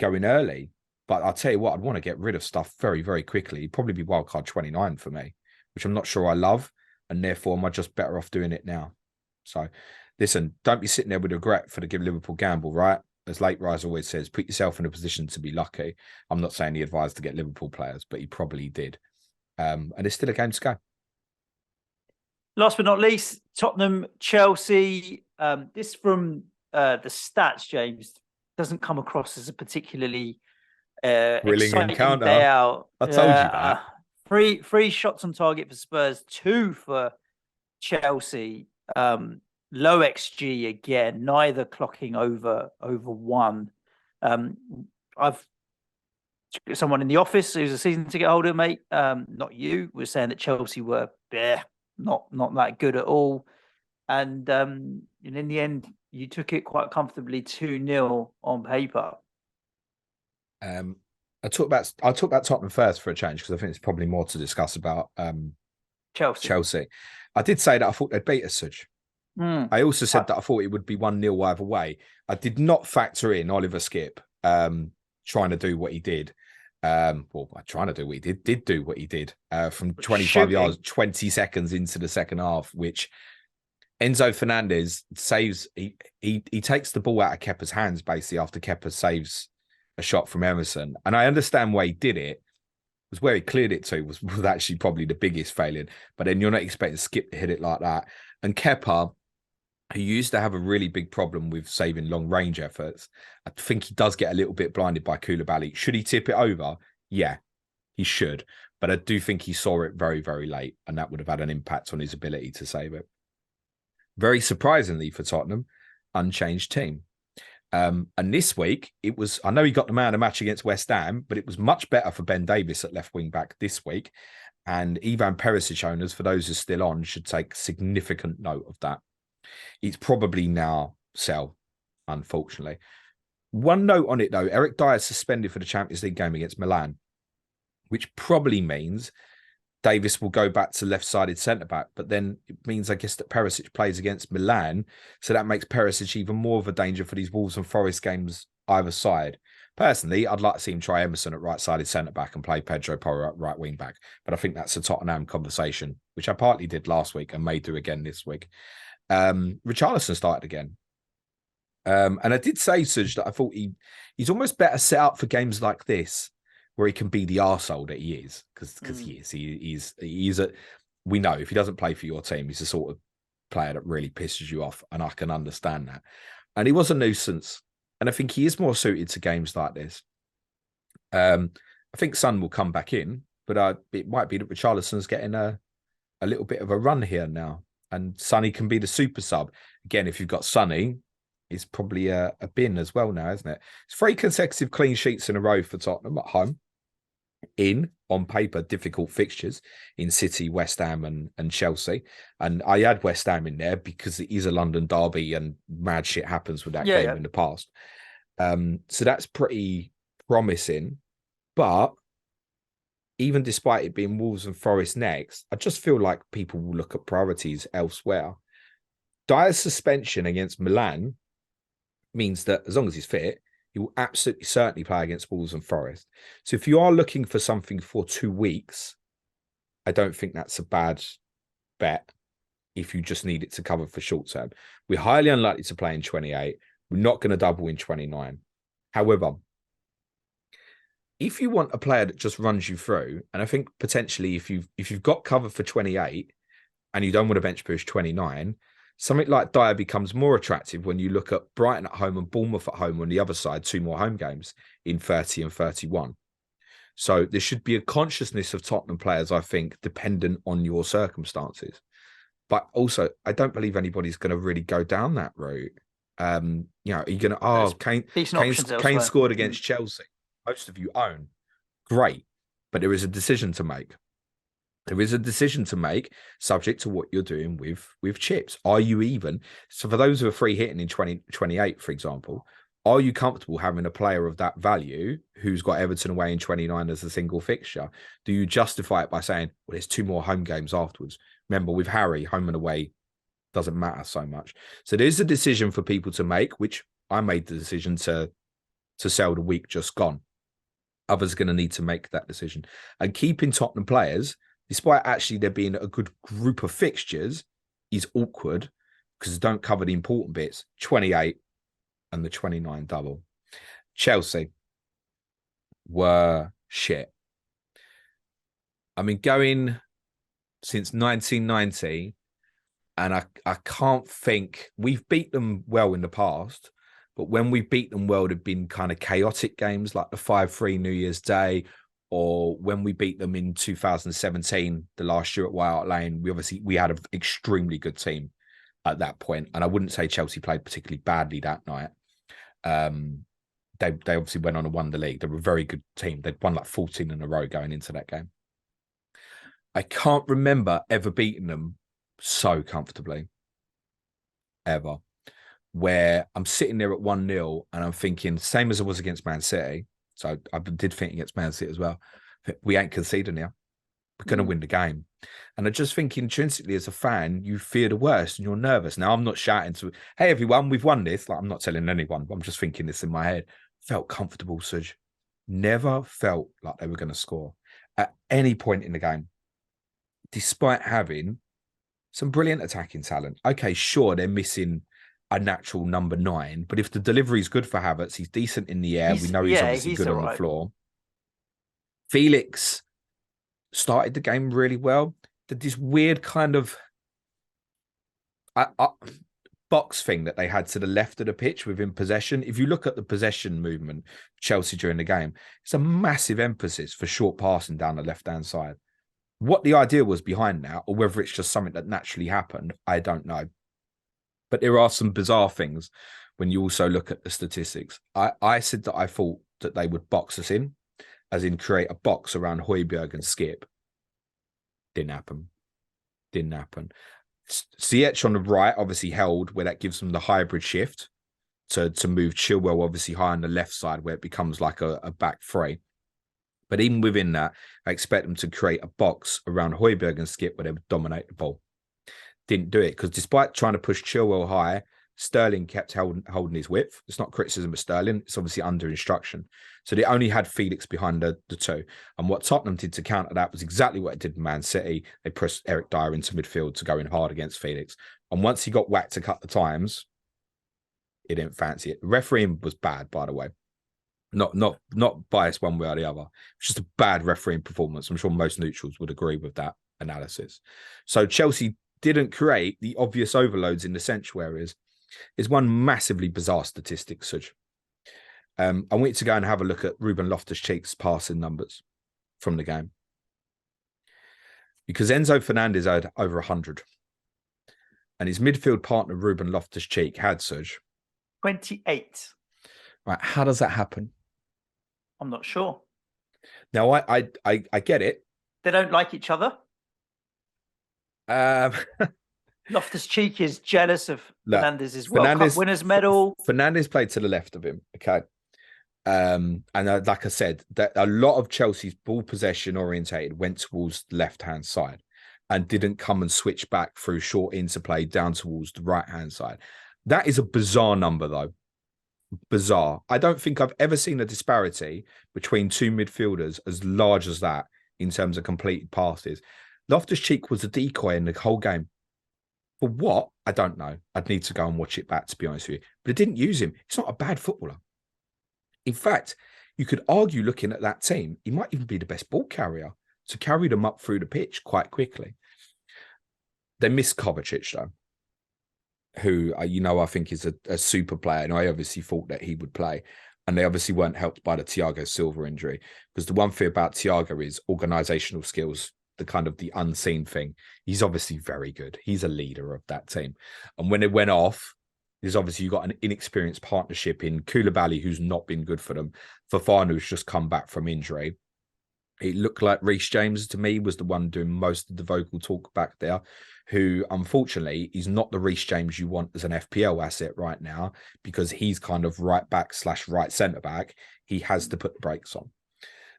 going early. But I'll tell you what, I'd want to get rid of stuff very, very quickly. It'd probably be wildcard 29 for me, which I'm not sure I love. And therefore, am I just better off doing it now? So, listen, don't be sitting there with regret for the give Liverpool gamble, right? As Late Rise always says, put yourself in a position to be lucky. I'm not saying he advised to get Liverpool players, but he probably did. And there's still a game to go. Last but not least, Tottenham, Chelsea. This from the stats, James, doesn't come across as a particularly exciting encounter. day out. I told you that. Three shots on target for Spurs, 2 for Chelsea. Low XG again, neither clocking over 1. I've someone in the office who's a season ticket holder, mate. Not you, was saying that Chelsea were not that good at all. And in the end, you took it quite comfortably 2-0 on paper. I'll talk about Tottenham first for a change, because I think it's probably more to discuss about Chelsea. I did say that I thought they'd beat us, Suj. I also said that I thought it would be 1-0 either way. I did not factor in Oliver Skipp trying to do what he did. Did do what he did from 25 yards, 20 seconds into the second half, which Enzo Fernandez saves. He takes the ball out of Kepa's hands basically after Kepa saves a shot from Emerson. And I understand why he did it. Was where he cleared it to was actually probably the biggest failing. But then you're not expecting Skipp to hit it like that. And Kepa, who used to have a really big problem with saving long range efforts, I think he does get a little bit blinded by Koulibaly. Should he tip it over? Yeah, he should. But I do think he saw it very, very late, and that would have had an impact on his ability to save it. Very surprisingly for Tottenham, unchanged team. And this week, it was, I know he got the man of the match against West Ham, but it was much better for Ben Davies at left wing back this week. And Ivan Perisic owners, for those who are still on, should take significant note of that. It's probably now sell, unfortunately. One note on it, though, Eric Dyer suspended for the Champions League game against Milan, which probably means Davis will go back to left-sided centre-back, but then it means, I guess, that Perisic plays against Milan, so that makes Perisic even more of a danger for these Wolves and Forest games either side. Personally, I'd like to see him try Emerson at right-sided centre-back and play Pedro Porro at right wing-back, but I think that's a Tottenham conversation, which I partly did last week and may do again this week. Richarlison started again. And I did say, Suj, that I thought he's almost better set up for games like this, where he can be the arsehole that he is, because he is. He's a. We know if he doesn't play for your team, he's the sort of player that really pisses you off, and I can understand that. And he was a nuisance, and I think he is more suited to games like this. I think Son will come back in, but it might be that Richarlison's getting a little bit of a run here now, and Sonny can be the super sub again. If you've got Sonny, it's probably a bin as well now, isn't it? It's 3 consecutive clean sheets in a row for Tottenham at home. On paper, difficult fixtures in City, West Ham and Chelsea. And I had West Ham in there because it is a London derby and mad shit happens with that game in the past. So that's pretty promising. But even despite it being Wolves and Forest next, I just feel like people will look at priorities elsewhere. Dyer's suspension against Milan means that as long as he's fit, he will absolutely certainly play against Wolves and Forest. So if you are looking for something for 2 weeks, I don't think that's a bad bet if you just need it to cover for short term. We're highly unlikely to play in 28. We're not going to double in 29. However, if you want a player that just runs you through, and I think potentially if you've got cover for 28 and you don't want to bench boost 29, something like Dyer becomes more attractive when you look at Brighton at home and Bournemouth at home on the other side, 2 more home games in 30 and 31. So there should be a consciousness of Tottenham players, I think, dependent on your circumstances. But also, I don't believe anybody's going to really go down that route. You know, are you going to, Kane scored against Chelsea. Most of you own. Great. But there is a decision to make. There is a decision to make subject to what you're doing with chips. Are you even? So for those who are free hitting in 2028, for example, are you comfortable having a player of that value who's got Everton away in 29 as a single fixture? Do you justify it by saying, well, there's 2 more home games afterwards? Remember, with Harry, home and away doesn't matter so much. So there's a decision for people to make, which I made the decision to sell the week just gone. Others are going to need to make that decision. And keeping Tottenham players, despite actually there being a good group of fixtures, is awkward because they don't cover the important bits. 28 and the 29 double. Chelsea were shit. I mean, going since 1990, and I can't think, we've beat them well in the past, but when we beat them well, they've been kind of chaotic games like the 5-3 New Year's Day, or when we beat them in 2017, the last year at White Hart Lane, we had an extremely good team at that point. And I wouldn't say Chelsea played particularly badly that night. They obviously went on and won the league. They were a very good team. They'd won like 14 in a row going into that game. I can't remember ever beating them so comfortably, ever, where I'm sitting there at 1-0 and I'm thinking, same as I was against Man City. So I did think against Man City as well. We ain't conceding here. We're going to win the game. And I just think intrinsically as a fan, you fear the worst and you're nervous. Now, I'm not shouting to, hey, everyone, we've won this. Like, I'm not telling anyone, but I'm just thinking this in my head. Felt comfortable, Suj. Never felt like they were going to score at any point in the game, despite having some brilliant attacking talent. Okay, sure, they're missing a natural number 9, but if the delivery is good for Havertz, he's decent in the air. We know he's obviously good on the floor. Felix started the game really well. Did this weird kind of box thing that they had to the left of the pitch within possession. If you look at the possession movement, Chelsea during the game, it's a massive emphasis for short passing down the left-hand side. What the idea was behind that, or whether it's just something that naturally happened, I don't know. But there are some bizarre things when you also look at the statistics. I said that I thought that they would box us in, as in create a box around Højbjerg and Skip. Didn't happen. Didn't happen. Ziyech on the right obviously held, where that gives them the hybrid shift to move Chilwell obviously high on the left side, where it becomes like a back three. But even within that, I expect them to create a box around Højbjerg and Skip where they would dominate the ball. Didn't do it because despite trying to push Chilwell high, Sterling kept holding his width. It's not criticism of Sterling. It's obviously under instruction. So they only had Felix behind the two. And what Tottenham did to counter that was exactly what it did in Man City. They pressed Eric Dyer into midfield to go in hard against Felix. And once he got whacked to cut the times, he didn't fancy it. The refereeing was bad, by the way. Not biased one way or the other. It's just a bad refereeing performance. I'm sure most neutrals would agree with that analysis. So Chelsea didn't create the obvious overloads in the central areas. Is one massively bizarre statistic, Suj. I want you to go and have a look at Ruben Loftus-Cheek's passing numbers from the game. Because Enzo Fernandez had over 100. And his midfield partner, Ruben Loftus-Cheek, had, Suj, 28. Right, how does that happen? I'm not sure. Now, I get it. They don't like each other. Loftus-Cheek is jealous of Fernandez's World Cup winners medal. Fernandez played to the left of him, okay? And like I said, that a lot of Chelsea's ball possession orientated went towards the left-hand side and didn't come and switch back through short interplay down towards the right-hand side. That is a bizarre number, though. Bizarre. I don't think I've ever seen a disparity between two midfielders as large as that in terms of completed passes. Loftus-Cheek was a decoy in the whole game. For what? I don't know. I'd need to go and watch it back, to be honest with you. But it didn't use him. He's not a bad footballer. In fact, you could argue, looking at that team, he might even be the best ball carrier to carry them up through the pitch quite quickly. They missed Kovacic though, who I think is a super player, and I obviously thought that he would play. And they obviously weren't helped by the Thiago Silva injury, because the one thing about Thiago is organizational skills, the unseen thing. He's obviously very good. He's a leader of that team. And when it went off, there's obviously you got an inexperienced partnership in Koulibaly, who's not been good for them. Fofana, who's just come back from injury. It looked like Reece James, to me, was the one doing most of the vocal talk back there, who, unfortunately, is not the Reece James you want as an FPL asset right now, because he's kind of right back / right centre back. He has to put the brakes on.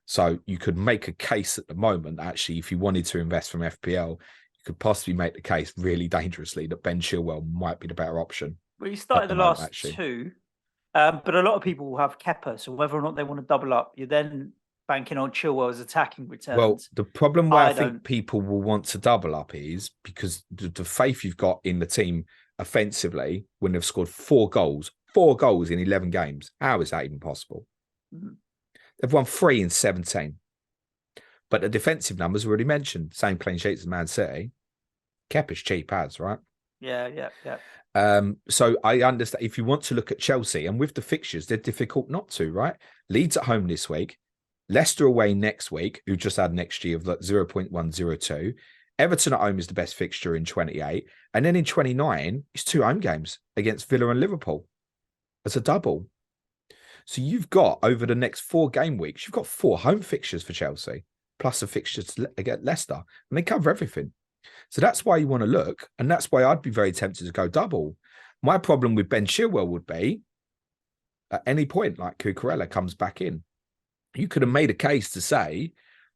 So you could make a case at the moment, actually, if you wanted to invest from FPL, you could possibly make the case really dangerously that Ben Chilwell might be the better option. Well, you started the last two, but a lot of people will have Kepa. So whether or not they want to double up, you're then banking on Chilwell's attacking returns. Well, the problem where I think people will want to double up is because the faith you've got in the team offensively, when they've scored 4 goals in 11 games. How is that even possible? Mm-hmm. They've won 3 in 17. But the defensive numbers already mentioned. Same clean sheets as Man City. Kepa's cheap as, right? Yeah. So I understand if you want to look at Chelsea, and with the fixtures, they're difficult not to, right? Leeds at home this week. Leicester away next week, who just had an XG of 0.102. Everton at home is the best fixture in 28. And then in 29, it's 2 home games against Villa and Liverpool as a double. So you've got, over the next 4 game weeks, you've got 4 home fixtures for Chelsea, plus a fixture against Leicester. And they cover everything. So that's why you want to look. And that's why I'd be very tempted to go double. My problem with Ben Chilwell would be, at any point, like Cucurella comes back in, you could have made a case to say,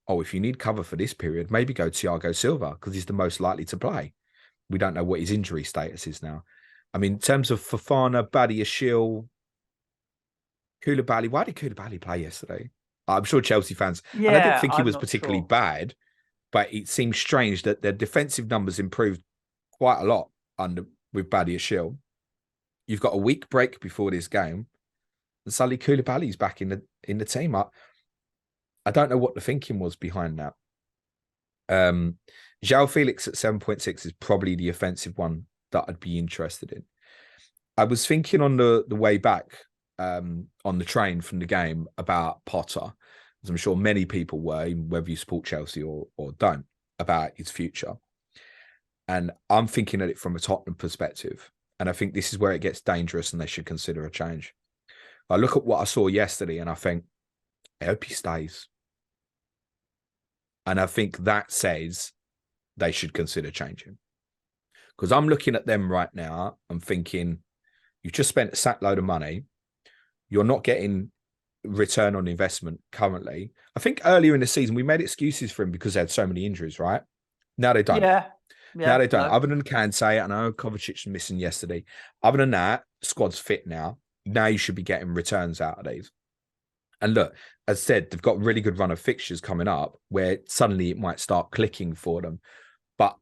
oh, if you need cover for this period, maybe go Thiago Silva, because he's the most likely to play. We don't know what his injury status is now. I mean, in terms of Fofana, Badiashile, Koulibaly, why did Koulibaly play yesterday? I'm sure Chelsea fans, and I didn't think he was particularly bad, but it seems strange that their defensive numbers improved quite a lot with Badiashile. You've got a week break before this game, and suddenly Koulibaly's back in the team. I don't know what the thinking was behind that. João Felix at 7.6 is probably the offensive one that I'd be interested in. I was thinking on the way back on the train from the game about Potter, as I'm sure many people were, whether you support Chelsea or don't, about his future. And I'm thinking at it from a Tottenham perspective. And I think this is where it gets dangerous and they should consider a change. I look at what I saw yesterday and I think, I hope he stays. And I think that says they should consider changing. Because I'm looking at them right now and thinking, you've just spent a sack load of money. You're not getting return on investment currently. I think earlier in the season, we made excuses for him because they had so many injuries, right? Now they don't. Yeah. Now they don't. No. Other than Kansai, I know Kovacic was missing yesterday. Other than that, squad's fit now. Now you should be getting returns out of these. And look, as I said, they've got a really good run of fixtures coming up where suddenly it might start clicking for them. But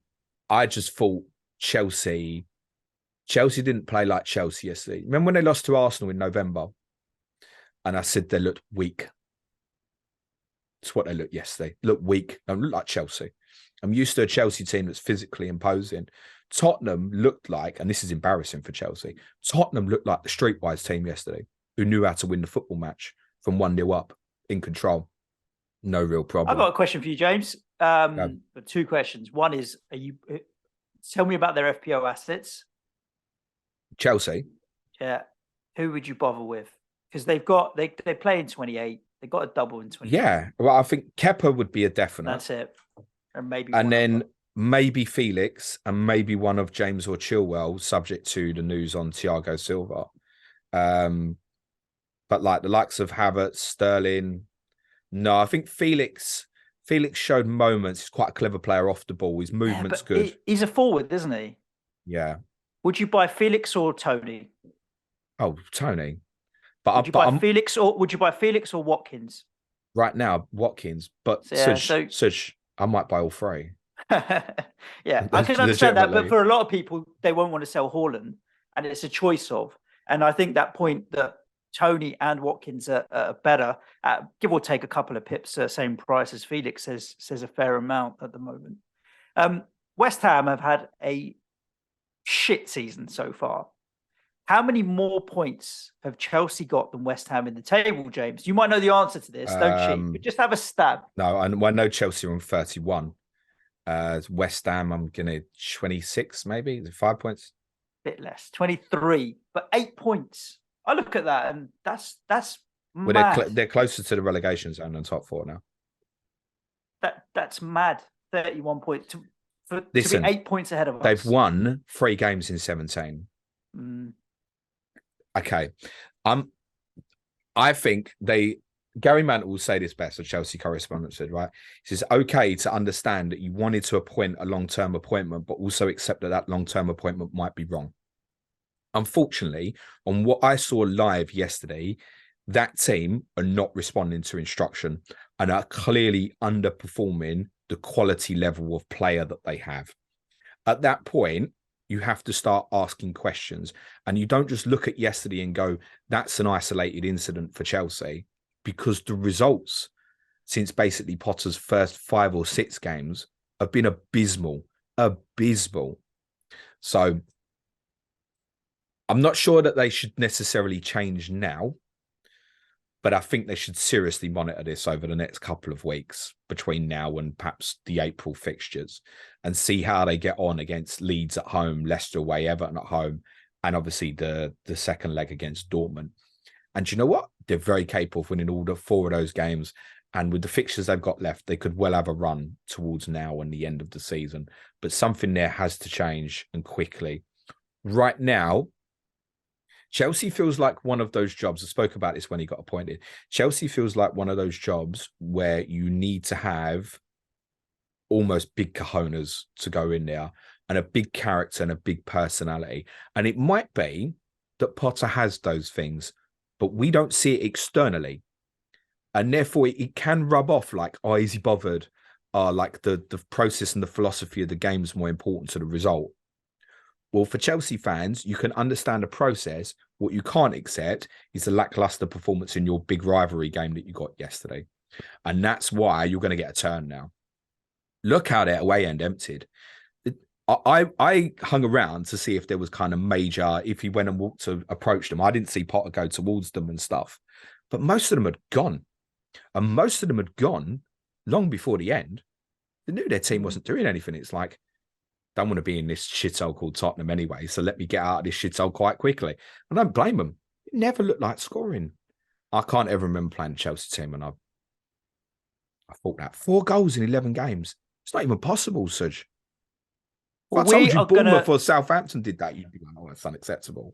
I just thought Chelsea didn't play like Chelsea yesterday. Remember when they lost to Arsenal in November? And I said they looked weak. It's what they looked yesterday. Look weak. They look like Chelsea. I'm used to a Chelsea team that's physically imposing. Tottenham looked like, and this is embarrassing for Chelsea, Tottenham looked like the streetwise team yesterday who knew how to win the football match from 1-0 up, in control. No real problem. I've got a question for you, James. 2 questions. One is, tell me about their FPL assets. Chelsea? Yeah. Who would you bother with? Because they play in 28. They got a double in 28. Yeah. Well, I think Kepa would be a definite. That's it. And then maybe Felix and maybe one of James or Chilwell, subject to the news on Thiago Silva. But like the likes of Havertz, Sterling. No, I think Felix showed moments. He's quite a clever player off the ball. His movement's good. He's a forward, isn't he? Yeah. Would you buy Felix or Tony? Oh, Tony. Would you buy Felix or Watkins? Right now, Watkins. But Suj, I might buy all 3. Yeah, I can understand that. But for a lot of people, they won't want to sell Haaland. And it's a choice of. And I think that point that Tony and Watkins are better, give or take a couple of pips, same price as Felix says a fair amount at the moment. West Ham have had a shit season so far. How many more points have Chelsea got than West Ham in the table, James? You might know the answer to this, don't cheat, but just have a stab. No, I know Chelsea are on 31. West Ham, I'm going to 26, maybe. Is it 5 points? Bit less, 23, but 8 points. I look at that and that's well, mad. They're closer to the relegation zone than top four now. That's mad. 31 points to be 8 points ahead of us. They've won 3 games in 17. Okay. I think Gary Mantle will say this best, a Chelsea correspondent said, right? He says, okay to understand that you wanted to appoint a long-term appointment, but also accept that long-term appointment might be wrong. Unfortunately, on what I saw live yesterday, that team are not responding to instruction and are clearly underperforming the quality level of player that they have. At that point, you have to start asking questions. And you don't just look at yesterday and go, that's an isolated incident for Chelsea, because the results since basically Potter's first 5 or 6 games have been abysmal. So I'm not sure that they should necessarily change now, but I think they should seriously monitor this over the next couple of weeks between now and perhaps the April fixtures and see how they get on against Leeds at home, Leicester away, Everton at home, and obviously the second leg against Dortmund. And do you know what? They're very capable of winning all 4 of those games. And with the fixtures they've got left, they could well have a run towards now and the end of the season. But something there has to change, and quickly. Right now, Chelsea feels like one of those jobs. I spoke about this when he got appointed. Chelsea feels like one of those jobs where you need to have almost big cojones to go in there, and a big character and a big personality. And it might be that Potter has those things, but we don't see it externally. And therefore, it can rub off like, oh, is he bothered? Like the process and the philosophy of the game is more important to the result. Well, for Chelsea fans, you can understand the process. What you can't accept is the lackluster performance in your big rivalry game that you got yesterday. And that's why you're going to get a turn now. Look how their away end emptied. I hung around to see if there was kind of major, if he went and walked to approach them. I didn't see Potter go towards them and stuff. But most of them had gone. And most of them had gone long before the end. They knew their team wasn't doing anything. It's like, don't want to be in this shithole called Tottenham anyway, so let me get out of this shithole quite quickly. I don't blame them. It never looked like scoring. I can't ever remember playing Chelsea team, and I thought that 4 goals in 11 games. It's not even possible, Suj. If I told you Bournemouth or Southampton did that, you'd be like, oh, that's unacceptable.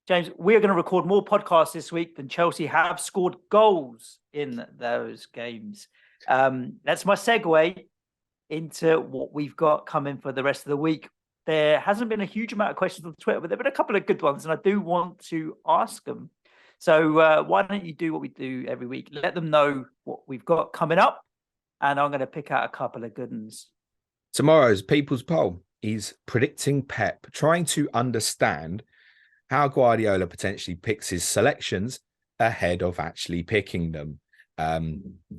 James, we're going to record more podcasts this week than Chelsea have scored goals in those games. That's my segue into what we've got coming for the rest of the week. There hasn't been a huge amount of questions on Twitter, but there have been a couple of good ones, and I do want to ask them. So why don't you do what we do every week? Let them know what we've got coming up, and I'm going to pick out a couple of good ones. Tomorrow's People's Poll is predicting Pep, trying to understand how Guardiola potentially picks his selections ahead of actually picking them.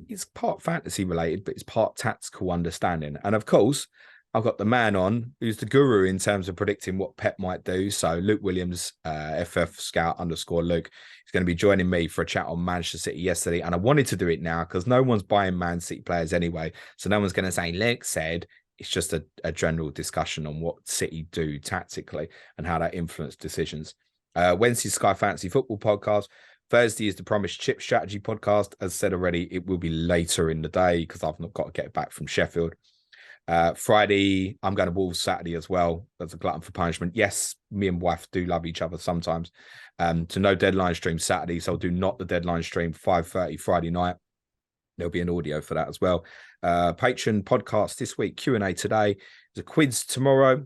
It's part fantasy related, but it's part tactical understanding. And of course, I've got the man on who's the guru in terms of predicting what Pep might do. So Luke Williams, FF Scout _ Luke, is going to be joining me for a chat on Manchester City yesterday. And I wanted to do it now because no one's buying Man City players anyway. So no one's going to say, Luke said. It's just a general discussion on what City do tactically and how that influenced decisions. Wednesday's Sky Fantasy Football podcast. Thursday is the Promised Chip Strategy podcast. As said already, it will be later in the day because I've not got to get back from Sheffield. Friday, I'm going to Wolves. Saturday as well. That's a glutton for punishment. Yes, me and wife do love each other sometimes. To no deadline stream Saturday, so I'll do not the deadline stream 5:30 Friday night. There'll be an audio for that as well. Patreon podcast this week, Q&A today. There's a quiz tomorrow.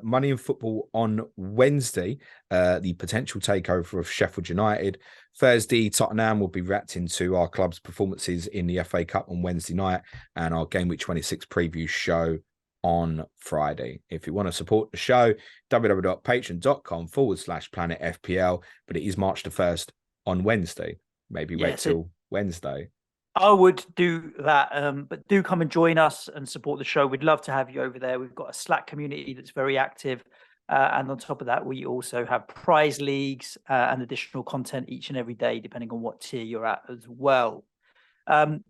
Money in Football on Wednesday, the potential takeover of Sheffield United. Thursday, Tottenham will be reacting to our club's performances in the FA Cup on Wednesday night, and our Game Week 26 preview show on Friday. If you want to support the show, www.patreon.com/Planet FPL, but it is March the 1st on Wednesday. Maybe wait till Wednesday. I would do that, but do come and join us and support the show. We'd love to have you over there. We've got a Slack community that's very active. And on top of that, we also have prize leagues and additional content each and every day, depending on what tier you're at as well. I've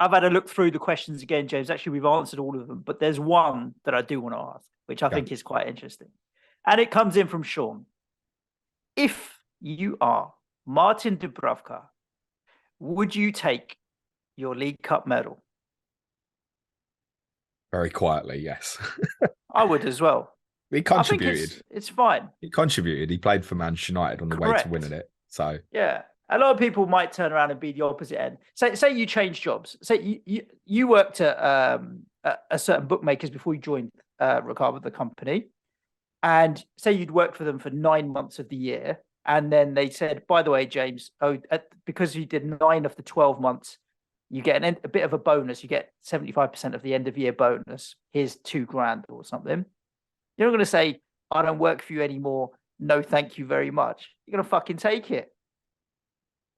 had a look through the questions again, James. Actually, we've answered all of them, but there's one that I do want to ask, which I think is quite interesting. And it comes in from Sean. If you are Martin Dubravka, would you take your League Cup medal? Very quietly, yes. I would as well. He contributed. I think it's fine. He contributed. He played for Manchester United on the way to winning it. So yeah, a lot of people might turn around and be the opposite end. Say you change jobs. Say you worked at a certain bookmakers before you joined Ricardo, the company, and say you'd worked for them for 9 months of the year, and then they said, by the way, James, because you did 9 of the 12 months, you get a bit of a bonus. You get 75% of the end of year bonus. Here's $2,000 or something. You're not going to say, I don't work for you anymore. No, thank you very much. You're going to fucking take it.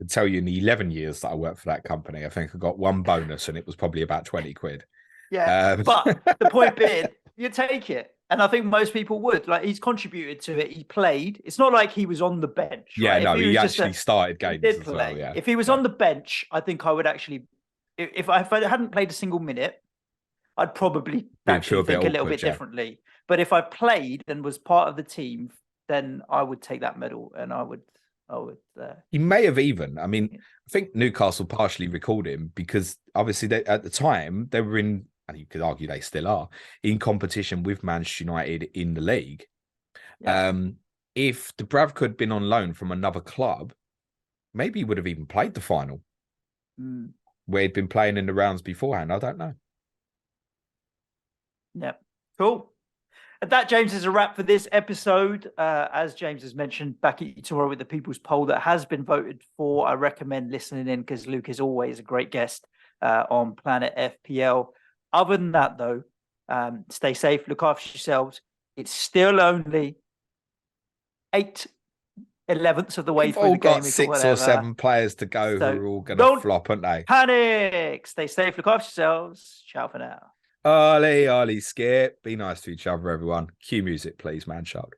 I tell you, in the 11 years that I worked for that company, I think I got one bonus and it was probably about 20 quid. Yeah. But the point being, you take it. And I think most people would. Like, he's contributed to it. He played. It's not like he was on the bench. Yeah, right? no, he actually started games as well. Yeah. If he was on the bench, I think I would actually, if I hadn't played a single minute, I'd probably actually think a little bit differently. But if I played and was part of the team, then I would take that medal, and I would. He may have even. I mean, I think Newcastle partially recalled him because obviously at the time they were in, and you could argue they still are, in competition with Manchester United in the league. Yeah. If Dubravka had been on loan from another club, maybe he would have even played the final, where he'd been playing in the rounds beforehand. I don't know. Yeah, cool. And that, James, is a wrap for this episode. As James has mentioned, back at you tomorrow with the People's Poll that has been voted for. I recommend listening in because Luke is always a great guest on Planet FPL. Other than that, though, stay safe, look after yourselves. It's still only 8/11 of the way through the game. We've got 6 or 7 players to go who are all going to flop, aren't they? Panic! Stay safe, look after yourselves. Ciao for now. Ollie, Skip. Be nice to each other, everyone. Cue music, please, man child.